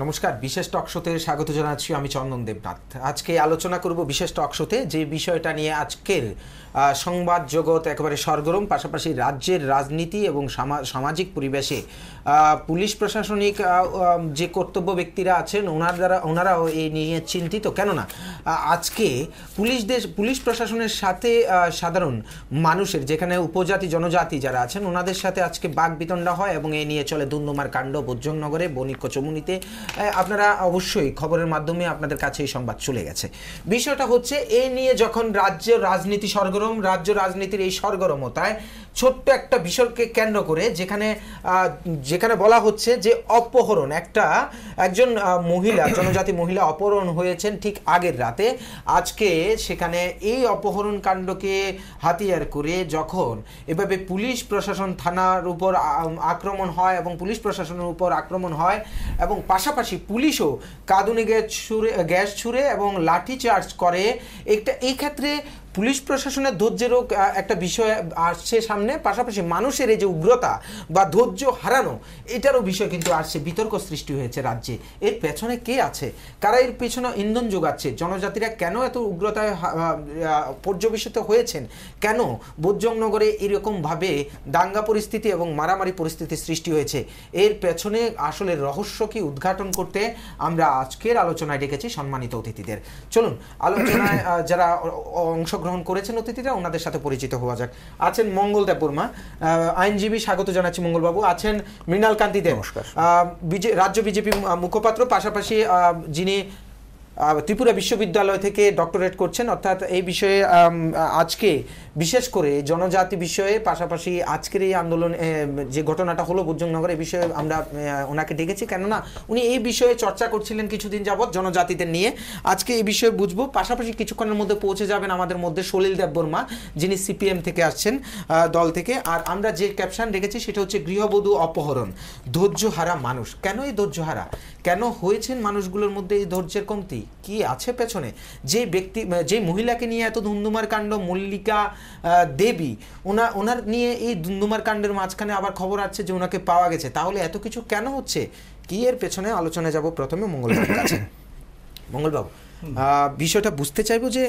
নমস্কার, বিশেষ টক শোতে স্বাগত জানাচ্ছি। আমি চন্দন দেবনাথ। আজকে আলোচনা করব বিশেষ টক শোতে যে বিষয়টা নিয়ে আজকের সংবাদ জগৎ একেবারে সরগরম, পাশাপাশি রাজ্যের রাজনীতি এবং সামাজিক পরিবেশে পুলিশ প্রশাসনিক যে কর্তব্য ব্যক্তিরা আছেন ওনারাও এই নিয়ে চিন্তিত। কেননা আজকে পুলিশ প্রশাসনের সাথে সাধারণ মানুষের, যেখানে উপজাতি জনজাতি যারা আছেন ওনাদের সাথে আজকে বাকবিতণ্ডা হয় এবং এই নিয়ে চলে দুন্দুমার কাণ্ড বোজ্জংনগরে, বণিক চমুনিতে। আপনারা অবশ্যই খবরের মাধ্যমে আপনাদের কাছে এই সংবাদ চলে গেছে। বিষয়টা হচ্ছে এই নিয়ে যখন রাজ্য রাজনীতি সরগরম, রাজ্য রাজনীতির এই সরগরমতায় ছোট্ট একটা বিষয়কে কেন্দ্র করে যেখানে বলা হচ্ছে যে অপহরণ, একজন মহিলা, জনজাতি মহিলা অপহরণ হয়েছেন ঠিক আগের রাতে। আজকে সেখানে এই অপহরণ কাণ্ডকে হাতিয়ার করে যখন এভাবে পুলিশ প্রশাসন থানার উপর আক্রমণ হয় এবং পুলিশ প্রশাসনের উপর আক্রমণ হয় এবং পাশাপাশি পুলিশও কাঁদুনি গ্যাস ছুড়ে এবং লাঠি চার্জ করে, এই ক্ষেত্রে পুলিশ প্রশাসনের ধৈর্যেরও একটা বিষয় আসছে সামনে, পাশাপাশি মানুষের এই যে উগ্রতা বা ধৈর্য হারানো এটারও বিষয় কিন্তু আসছে। বিতর্ক সৃষ্টি হয়েছে রাজ্যে। এর পেছনে কে আছে, কারা এর পেছনে ইন্ধন যোগাচ্ছে, জনজাতিরা কেন এত উগ্রতায় পর্যবেসিত হয়েছেন, কেন বোজ্জংনগরে এরকমভাবে দাঙ্গা পরিস্থিতি এবং মারামারি পরিস্থিতি সৃষ্টি হয়েছে, এর পেছনে আসলে রহস্য কি উদ্ঘাটন করতে আমরা আজকের আলোচনায় ডেকেছি সম্মানিত অতিথিদের। চলুন আলোচনায় যারা অংশগ্রহণ করেছেন অতিথিরা ওনাদের সাথে পরিচিত হওয়া যাক। আছেন মঙ্গল দেববর্মা, আইনজীবী, স্বাগত জানাচ্ছি মঙ্গলবাবু। আছেন মৃণাল কান্তি দেব, রাজ্য বিজেপি মুখপাত্র, পাশাপাশি যিনি ত্রিপুরা বিশ্ববিদ্যালয় থেকে ডক্টরেট করছেন, অর্থাৎ এই বিষয়ে আজকে বিশেষ করে জনজাতি বিষয়ে, পাশাপাশি আজকের এই আন্দোলন যে ঘটনাটা হলো বোজ্জংনগর, এই বিষয়ে আমরা ওনাকে ডেকেছি কেননা উনি এই বিষয়ে চর্চা করছিলেন কিছুদিন যাবৎ জনজাতিদের নিয়ে। আজকে এই বিষয়ে বুঝবো, পাশাপাশি কিছুক্ষণের মধ্যে পৌঁছে যাবেন আমাদের মধ্যে সলিল দেববর্মা, যিনি সিপিএম থেকে আসছেন দল থেকে। আর আমরা যে ক্যাপশন রেখেছি সেটা হচ্ছে গৃহবধূ অপহরণ, ধৈর্যহারা মানুষ। কেন এই ধৈর্যহারা, কেন হয়েছেন মানুষগুলোর মধ্যে এই ধৈর্যের কমতি, কি আছে পেছনে? যে মহিলাকে নিয়ে এত ধুমধুমার কাণ্ড, মল্লিকা দেবী, ওনার নিয়ে এই ধুমধুমার কাণ্ডের মাঝখানে আবার খবর আছে যে ওনাকে পাওয়া গেছে, তাহলে এত কিছু কেন হচ্ছে, কি এর পেছনে আলোচনায় যাব প্রথমে মঙ্গলবাবুর কাছে। মঙ্গলবাবু, বিষয়টা বুঝতে চাইবো যে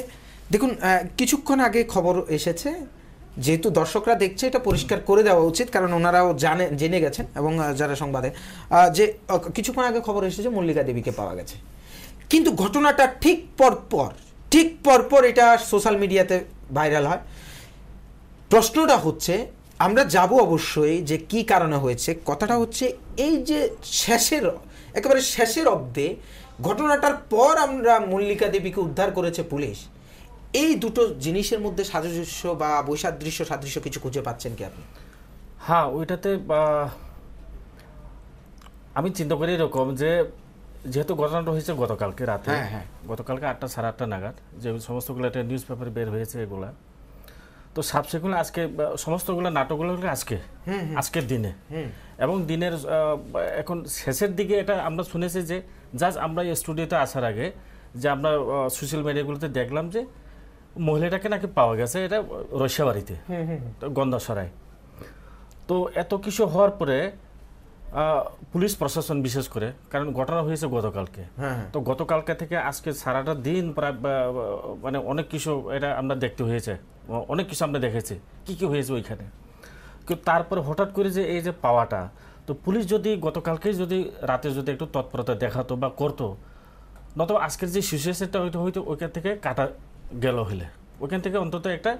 দেখুন, কিছুক্ষণ আগে খবর এসেছে, যেহেতু দর্শকরা দেখছে এটা পরিষ্কার করে দেওয়া উচিত, কারণ ওনারাও জেনে গেছেন এবং যারা সংবাদে, যে কিছুক্ষণ আগে খবর এসেছে মল্লিকা দেবীকে পাওয়া গেছে, কিন্তু ঘটনাটা ঠিক পরপর এটা সোশ্যাল মিডিয়াতে ভাইরাল হয়। প্রশ্নটা হচ্ছে, আমরা যাব অবশ্যই যে কি কারণে হয়েছে, কথাটা হচ্ছে এই যে একেবারে শেষের অব্দে ঘটনাটার পর আমরা মল্লিকা দেবীকে উদ্ধার করেছে পুলিশ, এই দুটো জিনিসের মধ্যে সাদৃশ্য বা সাদৃশ্য কিছু খুঁজে পাচ্ছেন কি আপনি? হ্যাঁ, ওইটাতে আমি চিন্তা করি এরকম যে যেহেতু ঘটনাটা হয়েছে গতকালকে রাতে, গতকালকে 8টা সাড়ে 8টা নাগাদ, যে সমস্তগুলো একটা নিউজ পেপারে বের হয়েছে এগুলা, তো সাবসিকুয়েন্ট আজকে সমস্তগুলো নাটকগুলো আজকের দিনে এবং দিনের এখন শেষের দিকে এটা আমরা শুনেছি যে জাস্ট আমরা এই স্টুডিওতে আসার আগে যে আমরা সোশ্যাল মিডিয়াগুলোতে দেখলাম যে মহিলাটাকে নাকি পাওয়া গেছে এটা রৈশাবাড়িতে, গন্ধাসরায়। তো এত কিছু হওয়ার পরে পুলিশ প্রশাসন বিশেষ করে, কারণ ঘটনা হয়েছে গতকালকে, তো গতকালকে থেকে আজকে সারাটা দিন প্রায় মানে অনেক কিছু এটা আমরা দেখতে হয়েছে, অনেক কিছু আমরা দেখেছি কি হয়েছে ওইখানে। কিন্তু তারপরে হঠাৎ করে যে এই যে পাওয়াটা, তো পুলিশ যদি গতকালকে যদি রাতে যদি একটু তৎপরতা দেখাতো বা করতো, নয়তো আজকের যে সিচুয়েশনটা হয়তো ওইখান থেকে কাটা গেল হইলে, ওইখান থেকে অন্তত একটা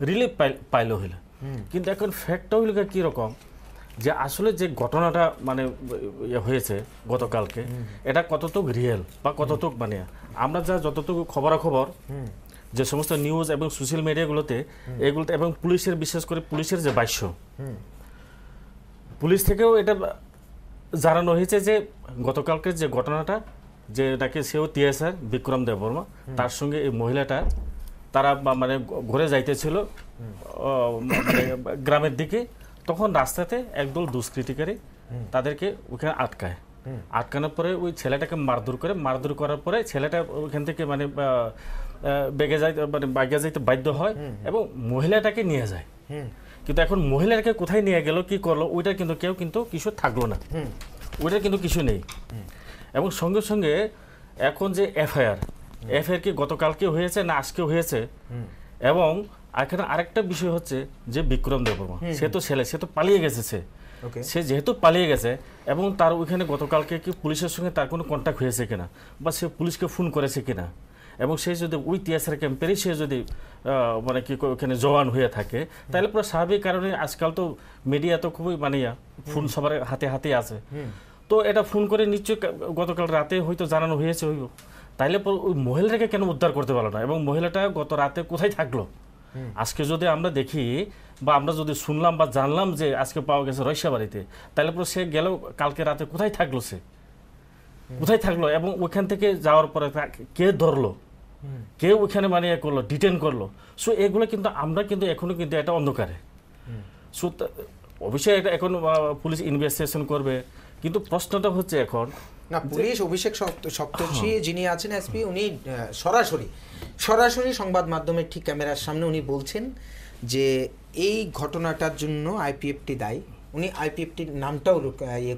রিলিফ পাইলো হইলে। কিন্তু এখন ফ্যাক্টটা হইল কীরকম যে আসলে যে ঘটনাটা মানে হয়েছে গতকালকে, এটা কতটুক রিয়েল বা কতটুক মানে আমরা যতটুকু খবরাখবর যে সমস্ত নিউজ এবং সোশ্যাল মিডিয়াগুলোতে এগুলোতে, এবং পুলিশের বিশেষ করে পুলিশের যে ভাষ্য, পুলিশ থেকেও এটা জানানো হয়েছে যে গতকালকে যে ঘটনাটা, যে নাকি সেও টিএসআর বিক্রম দেববর্মা, তার সঙ্গে এই মহিলাটা তারা মানে ঘুরে যাইতেছিল গ্রামের দিকে, তখন রাস্তাতে একদল দুষ্কৃতিকারী তাদেরকে ওখানে আটকানোর পরে ওই ছেলেটাকে মারধর করার পরে ছেলেটা ওইখান থেকে মানে বেগে যাইতে বাধ্য হয় এবং মহিলাটাকে নিয়ে যায়। কিন্তু এখন মহিলাটাকে কোথায় নিয়ে গেল, কি করলো, ওইটা কিন্তু কেউ কিছু থাকলো না, ওইটা কিন্তু কিছু নেই। এবং সঙ্গে সঙ্গে এখন যে এফআইআর কি গতকালকে হয়েছে না আজকে হয়েছে, এবং এখানে আরেকটা বিষয় হচ্ছে যে বিক্রম দেববর্মা সে তো পালিয়ে গেছে, সে যেহেতু পালিয়ে গেছে এবং তার ওইখানে গতকালকে কি পুলিশের সঙ্গে তার কোনো কন্ট্যাক্ট হয়েছে কিনা বা সে পুলিশকে ফোন করেছে কিনা, এবং সে যদি ওই টিএসআর ক্যাম্পেরই সে যদি মানে কি ওখানে জওয়ান হয়ে থাকে, তাহলে পুরো স্বাভাবিক কারণে আজকাল তো মিডিয়া তো খুবই মানে ফোন সবার হাতে হাতে আছে, তো এটা ফোন করে নিশ্চয়ই গতকাল রাতে হয়তো জানানো হয়েছে হইব, তাইলে ওই মহিলাটাকে কেন উদ্ধার করতে পারলো না, এবং মহিলাটা গত রাতে কোথায় থাকলো? আজকে যদি আমরা দেখি বা আমরা যদি শুনলাম বা জানলাম যে আজকে পাওয়া গেছে রয়সাবাড়িতে, তাহলে পরে সে গেল কালকে রাতে কোথায় থাকলো, সে কোথায় থাকলো, এবং ওইখান থেকে যাওয়ার পরে কে ধরলো, কে ওইখানে মানে করলো, ডিটেন করলো। সো এগুলো কিন্তু আমরা কিন্তু এখনো কিন্তু এটা অন্ধকারে। সো অবশ্যই এটা এখন পুলিশ ইনভেস্টিগেশন করবে, কিন্তু প্রশ্নটা হচ্ছে এখন না, পুলিশ অভিষেক সপ্তর্ষি যিনি আছেন এসপি, উনি সরাসরি সংবাদ মাধ্যমের ঠিক ক্যামেরার সামনে উনি বলছেন যে এই ঘটনাটার জন্য আইপিএফটি দায়ী। উনি আইপিএফটির নামটাও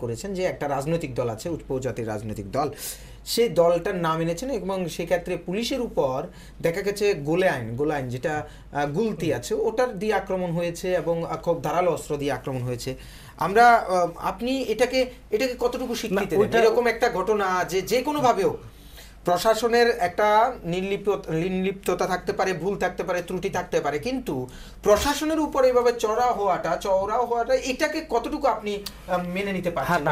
করেছেন যে একটা রাজনৈতিক দল আছে, উপজাতির রাজনৈতিক দল, সেই দলটার নাম এনেছেন, এবং সেক্ষেত্রে পুলিশের উপর দেখা গেছে গোলাইন যেটা গুলতি আছে ওটার দিয়ে আক্রমণ হয়েছে এবং খুব ধারালো অস্ত্র দিয়ে আক্রমণ হয়েছে। আপনি এটাকে কতটুকু স্বীকৃতি দেন? এরকম একটা ঘটনা যে কোনোভাবে হোক, প্রশাসনের একটা নির্লিপ্ততা থাকতে পারে, ভুল থাকতে পারে, ত্রুটি থাকতে পারে, কিন্তু প্রশাসনের উপর এইভাবে চড়া হওয়াটা এটাকে কতটুকু আপনি মেনে নিতে পারছেন?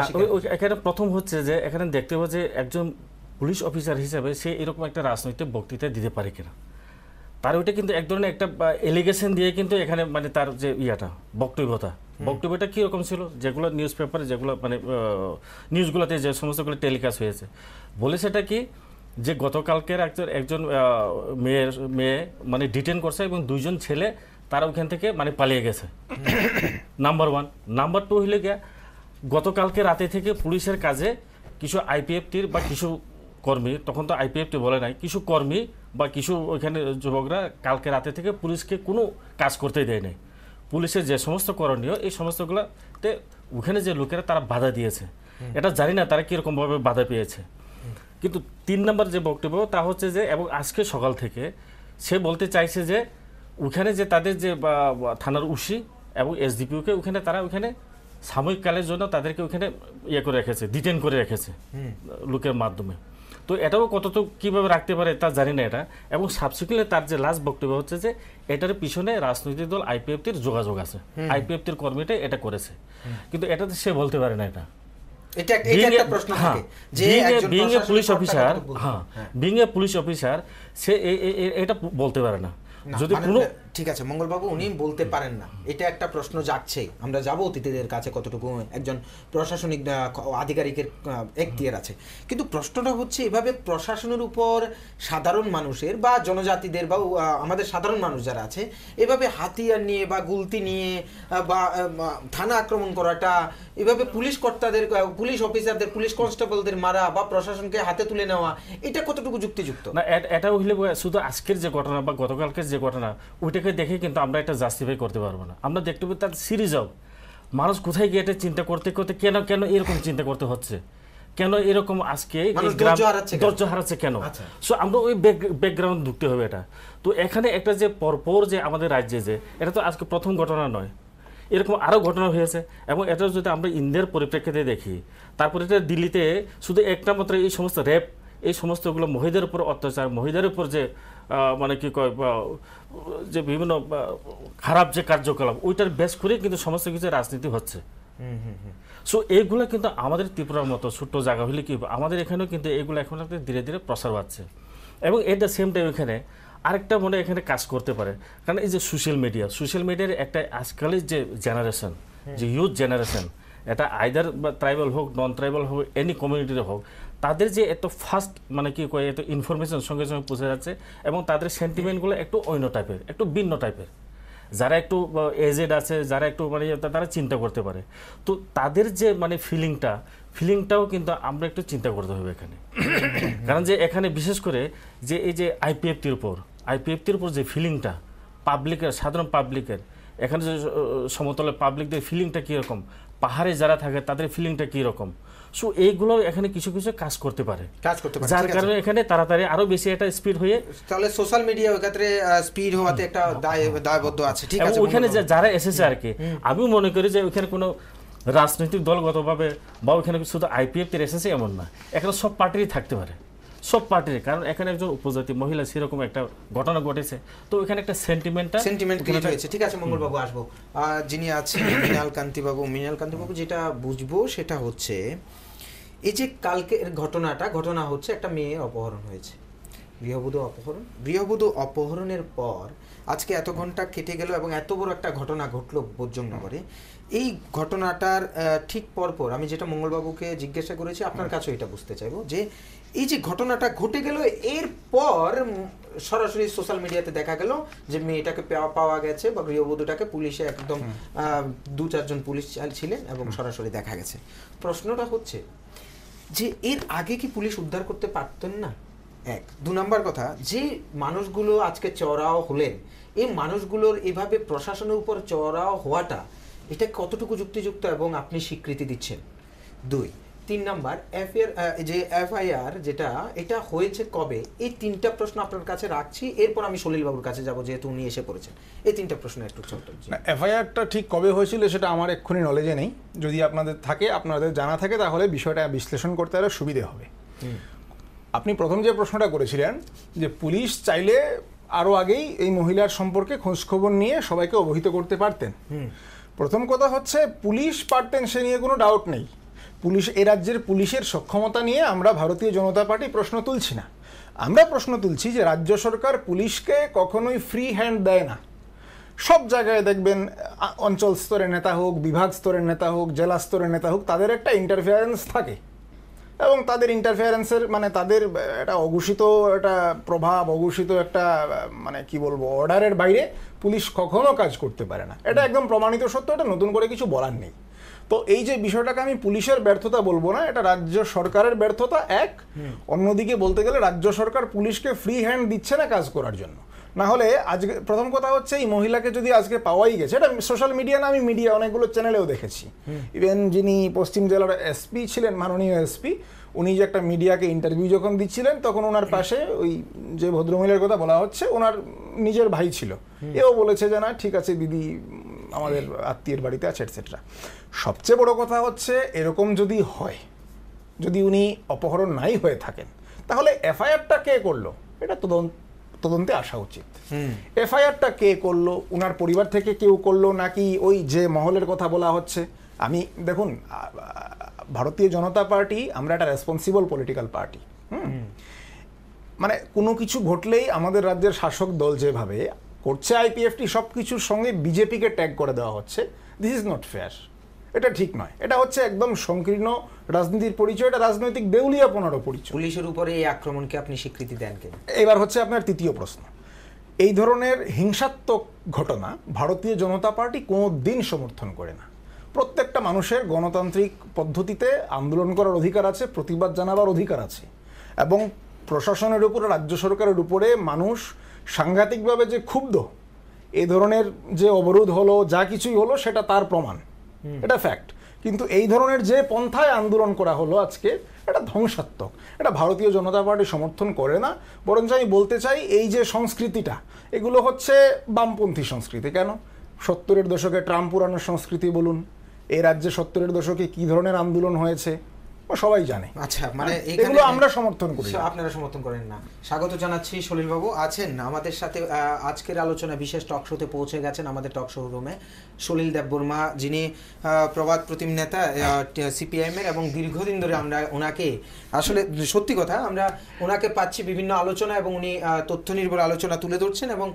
এখানে প্রথম হচ্ছে যে এখানে দেখতে হবে যে একজন পুলিশ অফিসার হিসেবে সে এরকম একটা রাজনৈতিক বক্তৃতা দিতে পারে কিনা। তার ওইটা কিন্তু এক ধরনের একটা এলিগেশন দিয়ে কিন্তু এখানে মানে তার যে বক্তব্যটা কীরকম ছিল, যেগুলো নিউজ পেপারে যেগুলো মানে নিউজগুলোতে যে সমস্তগুলো টেলিকাস্ট হয়েছে, বলে সেটা কি যে গতকালকের একজন মেয়ে মানে ডিটেন করছে এবং 2জন ছেলে তারা ওখান থেকে মানে পালিয়ে গেছে, নাম্বার 1। নাম্বার 2 হইলে গিয়া গতকালকে রাতে থেকে পুলিশের কাজে কিছু আইপিএফটির বা কিছু কর্মী, তখন তো আইপিএফটি বলে নাই, কিছু কর্মী বা কিছু ওইখানে যুবকরা কালকে রাতে থেকে পুলিশকে কোনো কাজ করতে দেয় নাই। পুলিশের যে সমস্ত করণীয় এই সমস্তগুলোতে ওখানে যে লোকেরা তারা বাধা দিয়েছে, এটা জানি না তারা কীরকমভাবে বাধা পেয়েছে। কিন্তু 3 নম্বর যে বক্তব্য তা হচ্ছে যে, এবং আজকে সকাল থেকে সে বলতে চাইছে যে ওখানে যে তাদের যে থানার উসি এবং এসডিপিওকে তারা ওখানে সাময়িককালের জন্য তাদেরকে ওখানে করে রেখেছে, ডিটেন করে রেখেছে লোকের মাধ্যমে। তো এটাও কতটুকু কীভাবে রাখতে পারে তা জানি না এটা। এবং সাবসিকুয়েন্টলি তার যে লাস্ট বক্তব্য হচ্ছে যে এটার পিছনে রাজনৈতিক দল আইপিএফটির যোগাযোগ আছে, আইপিএফটির কর্মীটা এটা করে, কিন্তু এটাতে সে বলতে পারে না। বিং এ পুলিশ অফিসার সে এটা বলতে পারে না। যদি কোনো ঠিক আছে মঙ্গলবাবু, উনি বলতে পারেন না, এটা একটা প্রশ্ন জাগছে। আমরা যাবো অতিথিদের কাছে কতটুকু একজন প্রশাসনিক আধিকারিকের এখতিয়ার আছে, কিন্তু প্রশ্নটা হচ্ছে এভাবে প্রশাসনের উপর সাধারণ মানুষের বা জনজাতিদের বা আমাদের সাধারণ মানুষ যারা আছে এভাবে হাতিয়ার নিয়ে বা গুলতি নিয়ে বা থানা আক্রমণ করাটা, এভাবে পুলিশ কর্তাদের, পুলিশ অফিসারদের, পুলিশ কনস্টেবলদের মারা বা প্রশাসনকে হাতে তুলে নেওয়া, এটা কতটুকু যুক্তিযুক্ত? না, এটা হইলে শুধু আজকের যে ঘটনা বা গতকালকের যে ঘটনা ওইটাকে দেখে কিন্তু আমরা এটা জাস্টিফাই করতে পারবো না। আমরা দেখতে পাবো তার সিরিজ অফ মানুষ কোথায় গিয়ে এটা চিন্তা করতে করতে কেন এরকম চিন্তা করতে হচ্ছে, কেন এরকম আজকে ধৈর্য হারাচ্ছে কেন। সো আমরা ওই ব্যাকগ্রাউন্ড ঢুকতে হবে এটা। তো এখানে একটা যে পরপর যে আমাদের রাজ্যে যে এটা তো আজকে প্রথম ঘটনা নয়, এরকম আরও ঘটনা হয়েছে। এবং এটা যদি আমরা ইন্ডিয়ার পরিপ্রেক্ষিতে দেখি, তারপরে এটা দিল্লিতে শুধু একটা মাত্র এই সমস্ত রেপ, এই সমস্তগুলো মহিলাদের উপর অত্যাচার, মহিলাদের উপর যে মানে কি কয় যে বিভিন্ন খারাপ যে কার্যকলাপ, ওইটার বেশ করে কিন্তু সমস্ত কিছু রাজনীতি হচ্ছে। সো এইগুলো কিন্তু আমাদের ত্রিপুরার মতো ছোট্ট জায়গা হলে কি আমাদের এখানেও কিন্তু এগুলো এখন ধীরে ধীরে প্রসার পাচ্ছে। এবং এট দ্য সেম টাইম এখানে আরেকটা মনে এখানে কাজ করতে পারে, কারণ এই যে সোশ্যাল মিডিয়ার একটা আজকালের যে জেনারেশন, যে ইউথ জেনারেশন, এটা আইদার বা ট্রাইবাল হোক, নন ট্রাইবাল হোক, এনি কমিউনিটির হোক, তাদের যে এত ফাস্ট মানে কি কয় এত ইনফরমেশন সঙ্গে সঙ্গে পৌঁছে যাচ্ছে, এবং তাদের সেন্টিমেন্টগুলো একটু অন্য টাইপের, একটু ভিন্ন টাইপের। যারা একটু এজেড আছে, যারা একটু মানে তারা চিন্তা করতে পারে, তো তাদের যে মানে ফিলিংটাও কিন্তু আমরা একটু চিন্তা করতে হবে এখানে। কারণ যে এখানে বিশেষ করে যে এই যে আইপিএফটির উপর যে ফিলিংটা পাবলিকের, সাধারণ পাবলিকের, এখানে যে সমতলের পাবলিকদের ফিলিংটা কীরকম, পাহাড়ে যারা থাকে তাদের ফিলিংটা কীরকম, সো এইগুলো এখানে কিছু কিছু কাজ করতে পারে, যার ঠিক আছে। কারণে এখানে তাড়াতাড়ি আরো বেশি একটা স্পিড হয়ে, তাহলে সোশ্যাল মিডিয়া ওই ক্ষেত্রে স্পিড হওয়াতে একটা দায়বদ্ধ আছে, ঠিক আছে। ওখানে যারা এসেছে আর কি, আমি মনে করি যে ওখানে কোনো রাজনৈতিক দলগতভাবে বা ওখানে শুধু আইপিএফ এর এসেছে এমন না, এখানে সব পার্টিরই থাকতে পারে, সব পার্টির, কারণ এখানে একজন উপজাতি মহিলা সেরকম একটা ঘটনা ঘটেছে, তো এখানে একটা সেন্টিমেন্ট ক্রিয়েট হয়েছে। ঠিক আছে মঙ্গলবাবু, আসবো যিনি আছেন মৃণাল কান্তি বাবু। যেটা বুঝবো সেটা হচ্ছে এই যে কালকের ঘটনা হচ্ছে একটা মেয়ের অপহরণ হয়েছে, গৃহবধূ অপহরণের পর আজকে এত ঘন্টা কেটে গেল এবং এত বড় একটা ঘটনা ঘটলো বোধজনগরে। এই ঘটনাটার ঠিক পরপর আমি যেটা মঙ্গলবাবুকে জিজ্ঞাসা করেছি, আপনার কাছেও এটা বুঝতে চাইবো যে এই যে ঘটনাটা ঘটে গেল এরপর সরাসরি সোশ্যাল মিডিয়াতে দেখা গেল যে মেয়েটাকে পাওয়া গেছে বা গৃহবধূটাকে পুলিশে একদম 2-4 জন পুলিশ ছিলেন এবং সরাসরি দেখা গেছে। প্রশ্নটা হচ্ছে যে এর আগে কি পুলিশ উদ্ধার করতে পারতেন না? 1, 2 নম্বর কথা, যে মানুষগুলো আজকে চড়াও হলেন, এই মানুষগুলোর এভাবে প্রশাসনের উপর চড়াও হওয়াটা এটা কতটুকু যুক্তিযুক্ত এবং আপনি স্বীকৃতি দিচ্ছেন? 2, 3 নাম্বার এফআইআর যেটা এটা হয়েছে কবে? এই 3টা প্রশ্ন আপনার কাছে রাখছি, এরপর আমি সলিল বাবুর কাছে যাব যেহেতু উনি এসে পড়েছেন। এই 3টা প্রশ্ন একটু ছোট। এফআইআরটা ঠিক কবে হয়েছিল সেটা আমার এক্ষুনি নলেজে নেই, যদি আপনাদের জানা থাকে তাহলে বিষয়টা বিশ্লেষণ করতে আরো সুবিধে হবে। আপনি প্রথম যে প্রশ্নটা করেছিলেন যে পুলিশ চাইলে আরো আগেই এই মহিলার সম্পর্কে খোঁজখবর নিয়ে সবাইকে অবহিত করতে পারতেন। প্রথম কথা হচ্ছে পুলিশ পারতেন, সে নিয়ে কোনো ডাউট নেই। এই রাজ্যের পুলিশের সক্ষমতা নিয়ে আমরা ভারতীয় জনতা পার্টি প্রশ্ন তুলছি না। আমরা প্রশ্ন তুলছি যে রাজ্য সরকার পুলিশকে কখনোই ফ্রি হ্যান্ড দেয় না। সব জায়গায় দেখবেন, অঞ্চল স্তরের নেতা হোক, বিভাগ স্তরের নেতা হোক, জেলা স্তরের নেতা হোক, তাদের একটা ইন্টারফেয়ারেন্স থাকে এবং তাদের ইন্টারফেয়ারেন্সের মানে তাদের একটা অঘোষিত একটা প্রভাব, অঘোষিত একটা মানে কি বলবো অর্ডারের বাইরে পুলিশ কখনো কাজ করতে পারে না। এটা একদম প্রমাণিত সত্য, এটা নতুন করে কিছু বলার নেই। তো এই যে বিষয়টাকে আমি পুলিশের ব্যর্থতা বলবো না, এটা রাজ্য সরকারের ব্যর্থতা। অন্যদিকে বলতে গেলে রাজ্য সরকার পুলিশকে ফ্রি হ্যান্ড দিচ্ছে না কাজ করার জন্য। না হলে আজকে প্রথম কথা হচ্ছে এই মহিলাকে যদি আজকে পাওয়াই গেছে, এটা সোশ্যাল মিডিয়া না, আমি মিডিয়া অনেকগুলো চ্যানেলেও দেখেছি। ইভেন যিনি পশ্চিম জেলার এসপি ছিলেন, মাননীয় এসপি, উনি যে একটা মিডিয়াকে ইন্টারভিউ যখন দিচ্ছিলেন তখন ওনার পাশে ওই যে ভদ্রমহিলার কথা বলা হচ্ছে ওনার নিজের ভাই ছিল, এও বলেছে যে না ঠিক আছে দিদি আমাদের আত্মীয়ের বাড়িতে আছে এটসেট্রা। সবচেয়ে বড় কথা হচ্ছে এরকম যদি হয়, যদি উনি অপহরণ নাই হয়ে থাকেন, তাহলে এফআইআরটা কে করলো এটা তদন্তে আসা উচিত। এফআইআরটা কে করলো, উনার পরিবার থেকে কেউ করলো নাকি ওই যে মহলের কথা বলা হচ্ছে? আমি দেখুন, ভারতীয় জনতা পার্টি আমরা একটা রেসপন্সিবল পলিটিক্যাল পার্টি। মানে কোনো কিছু ঘটলেই আমাদের রাজ্যের শাসক দল যেভাবে করছে, আইপিএফটি সব কিছুর সঙ্গে বিজেপিকে ট্যাগ করে দেওয়া হচ্ছে। দিস ইজ নট ফেয়ার, এটা ঠিক নয়। এটা হচ্ছে একদম সংকীর্ণ রাজনীতির পরিচয়, এটা রাজনৈতিক দেউলিয়াপনারও পরিচয়। পুলিশের উপরে এই আক্রমণকে আপনি স্বীকৃতি দেন কেন? এবার হচ্ছে আপনার তৃতীয় প্রশ্ন। এই ধরনের হিংসাত্মক ঘটনা ভারতীয় জনতা পার্টি কোনো দিন সমর্থন করে না। প্রত্যেকটা মানুষের গণতান্ত্রিক পদ্ধতিতে আন্দোলন করার অধিকার আছে, প্রতিবাদ জানাবার অধিকার আছে, এবং প্রশাসনের উপরে, রাজ্য সরকারের উপরে মানুষ সাংঘাতিকভাবে যে ক্ষুব্ধ, এই ধরনের যে অবরোধ হলো, যা কিছুই হলো, সেটা তার প্রমাণ, এটা ফ্যাক্ট। কিন্তু এই ধরনের যে পন্থায় আন্দোলন করা হলো আজকে, এটা ধ্বংসাত্মক। এটা ভারতীয় জনতা পার্টি সমর্থন করে না। বরঞ্চ আমি বলতে চাই এই যে সংস্কৃতিটা, এগুলো হচ্ছে বামপন্থী সংস্কৃতি। কেন? 70-এর দশকে ট্রাম্প পুরানোর সংস্কৃতি বলুন, এই রাজ্যে 70-এর দশকে কি ধরনের আন্দোলন হয়েছে সবাই জানে। আচ্ছা, মানে এগুলো আমরা সমর্থন করি, আপনারা সমর্থন করেন না। স্বাগত জানাচ্ছি সলিল বাবু, আছেন আমাদের সাথে আজকের আলোচনা বিশেষ টক শোতে পৌঁছে গেছেন আমাদের টক শো রুমে সলিল দেববর্মা, যিনি প্রবাদ প্রতিম নেতা সিপিআইএম এর, এবং দীর্ঘদিন ধরে আমরা ওনাকে আসলে সত্যি কথা আমরা ওনাকে পাচ্ছি বিভিন্ন আলোচনা এবং উনি তথ্য নির্ভর আলোচনা তুলে ধরছেন, এবং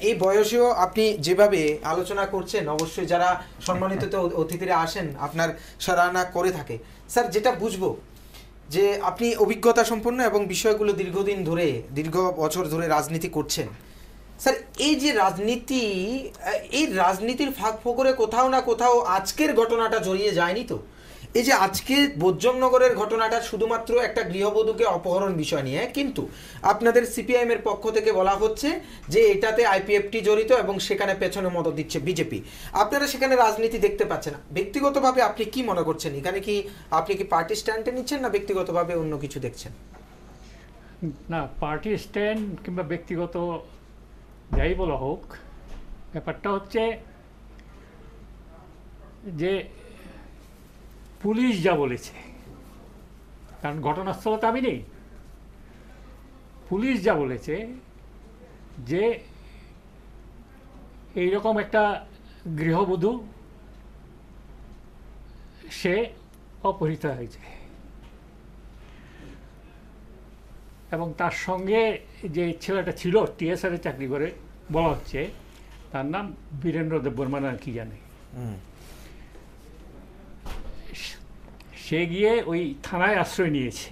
এই বয়সেও আপনি যেভাবে আলোচনা করছেন, অবশ্যই যারা সম্মানিত অতিথিরা আসেন আপনার সরাহনা করে থাকে। স্যার, যেটা বুঝবো যে আপনি অভিজ্ঞতা সম্পন্ন এবং বিষয়গুলো দীর্ঘ বছর ধরে রাজনীতি করছেন। স্যার, এই যে রাজনীতি, এই রাজনীতির ফাঁক ফোকরে কোথাও না কোথাও আজকের ঘটনাটা জড়িয়ে যায়নি তো? এই যে আজকে বোজ্জমনগরের ঘটনাটা শুধুমাত্র একটা গৃহবধূকে অপহরণ বিষয় নিয়ে, কিন্তু আপনাদের সিপিআইএম এর পক্ষ থেকে বলা হচ্ছে যে এটাতে আইপিএফটি জড়িত এবং সেখানে পেছনে মদত দিচ্ছে বিজেপি। আপনারা সেখানে রাজনীতি দেখতে পাচ্ছেন না। ব্যক্তিগতভাবে আপনি কি মনে করছেন, এখানে কি আপনি কি পার্টি স্ট্যান্ডে নিচ্ছেন না ব্যক্তিগতভাবে অন্য কিছু দেখছেন? না, পার্টি স্ট্যান্ড কিংবা ব্যক্তিগত যাই বলা হোক, ব্যাপারটা হচ্ছে যে পুলিশ যা বলেছে, কারণ ঘটনাস্থলে তো আমি নেই, পুলিশ যা বলেছে যে এইরকম একটা গৃহবধূ সে অপহৃত হয়েছে এবং তার সঙ্গে যে ছেলেটা ছিল টিএসআর চাকরি করে বলা হচ্ছে, তার নাম বীরেন্দ্র দেববর্মা না কি জানে, সে গিয়ে ওই থানায় আশ্রয় নিয়েছে।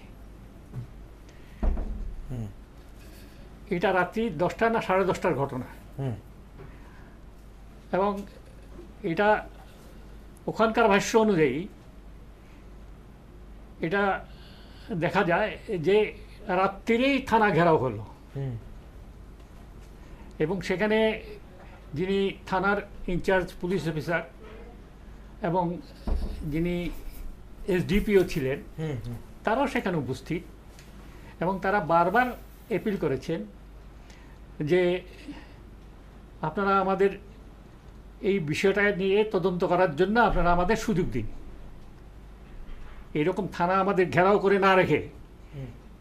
এটা রাত্রি 10টা না 10:30টার ঘটনা এবং এটা ওখানকার ভাষ্য অনুযায়ী এটা দেখা যায় যে রাত্রিরেই থানা ঘেরাও হলো এবং সেখানে যিনি থানার ইনচার্জ পুলিশ অফিসার এবং যিনি এসডিপিও ছিলেন তারাও সেখানে উপস্থিত এবং তারা বারবার অ্যাপিল করেছেন যে আপনারা আমাদের এই বিষয়টা নিয়ে তদন্ত করার জন্য আপনারা আমাদের সুযোগ দিন, এরকম থানা আমাদের ঘেরাও করে না রেখে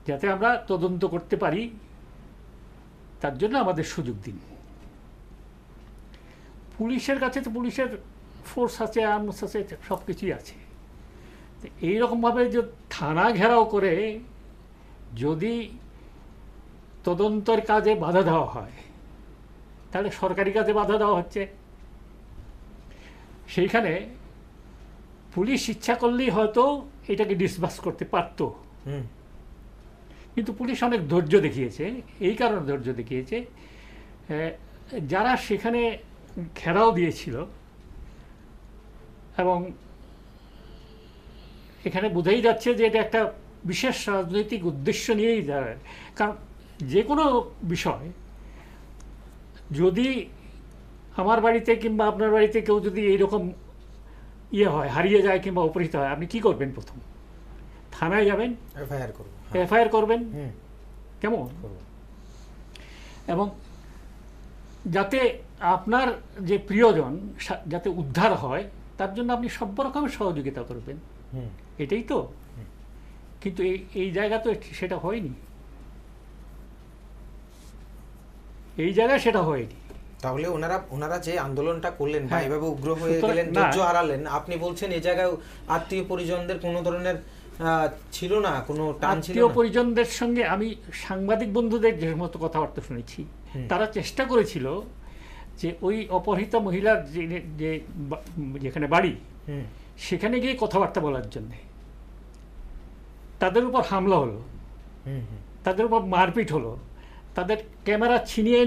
যাতে আমরা তদন্ত করতে পারি তার জন্য আমাদের সুযোগ দিন। পুলিশের কাছে তো পুলিশের ফোর্স আছে, আর্মস আছে, সব কিছুই আছে। এইরকমভাবে যে থানা ঘেরাও করে যদি তদন্তের কাজে বাধা দেওয়া হয় তাহলে সরকারি কাজে বাধা দেওয়া হচ্ছে। সেইখানে পুলিশ ইচ্ছা করলেই হয়তো এটাকে ডিসবাস করতে পারত, কিন্তু পুলিশ অনেক ধৈর্য দেখিয়েছে। এই কারণে ধৈর্য দেখিয়েছে, যারা সেখানে ঘেরাও দিয়েছিল এবং এখানে বোঝাই যাচ্ছে যে এটা একটা বিশেষ রাজনৈতিক উদ্দেশ্য নিয়েই দাঁড়ায়। কারণ যে কোনো বিষয় যদি আমার বাড়িতে কিংবা আপনার বাড়িতে কেউ যদি এইরকম ইয়ে হয়, হারিয়ে যায় কিংবা অপহৃত হয়, আপনি কি করবেন? প্রথম থানায় যাবেন, এফআইআর করবেন, কেমন? এবং যাতে আপনার যে প্রিয়জন যাতে উদ্ধার হয় তার জন্য আপনি সব রকমের সহযোগিতা করবেন, এটাই তো। কিন্তু এই জায়গা তো সেটা হয়নি, এই জায়গায় সেটা হয়নি। তাহলে ওনারা যে আন্দোলনটা করলেন বা এভাবে উগ্র হয়ে গেলেন, ধৈর্য হারালেন, আপনি বলছেন এই জায়গায় আত্মীয় পরিজনদের কোনো ধরনের ছিল না, কোনো টান ছিল না? আত্মীয় পরিজনদের সঙ্গে আমি সাংবাদিক বন্ধুদের যে মতো কথাবার্তা শুনেছি, তারা চেষ্টা করেছিল যে ওই অপহৃত মহিলার যে যেখানে বাড়ি সেখানে গিয়ে কথাবার্তা বলার জন্য। তাদের উপর হামলা হলো, তাদের উপর মারপিট হলো, তাদের ক্যামেরা ছিনিয়ে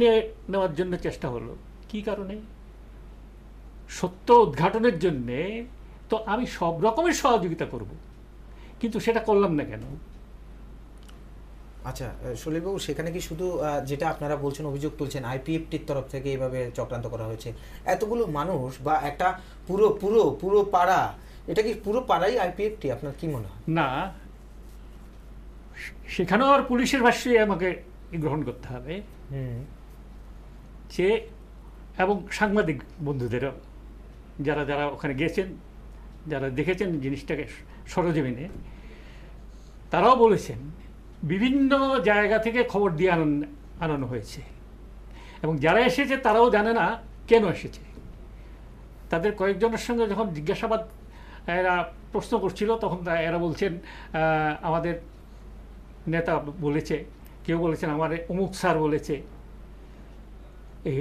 নেওয়ার জন্য চেষ্টা হলো। কি কারণে? সত্য উদ্ঘাটনের জন্যে তো আমি সব রকমের সহযোগিতা করব, কিন্তু সেটা করলাম না কেন? আচ্ছা সলিলবাবু, সেখানে কি শুধু যেটা আপনারা বলছেন, অভিযোগ তুলছেন আইপিএফটির তরফ থেকে এইভাবে চক্রান্ত করা হয়েছে, এতগুলো মানুষ বা একটা পুরো পুরো পুরো পাড়া, এটা কি পুরো পাড়াই আইপিএফটি? আপনার কি মনে হয়? না, সেখানেও আর পুলিশের ভাষ্যই আমাকে গ্রহণ করতে হবে যে, এবং সাংবাদিক বন্ধুদেরও যারা যারা ওখানে গেছেন, যারা দেখেছেন জিনিসটাকে সরজমিনে, তারাও বলেছেন বিভিন্ন জায়গা থেকে খবর দিয়ে আনানো হয়েছে এবং যারা এসেছে তারাও জানে না কেন এসেছে। তাদের কয়েকজনের সঙ্গে যখন জিজ্ঞাসাবাদ এরা প্রশ্ন করছিল তখন এরা বলছেন আমাদের নেতা বলেছে, কেউ বলেছেন আমার অমুক স্যার বলেছে। এই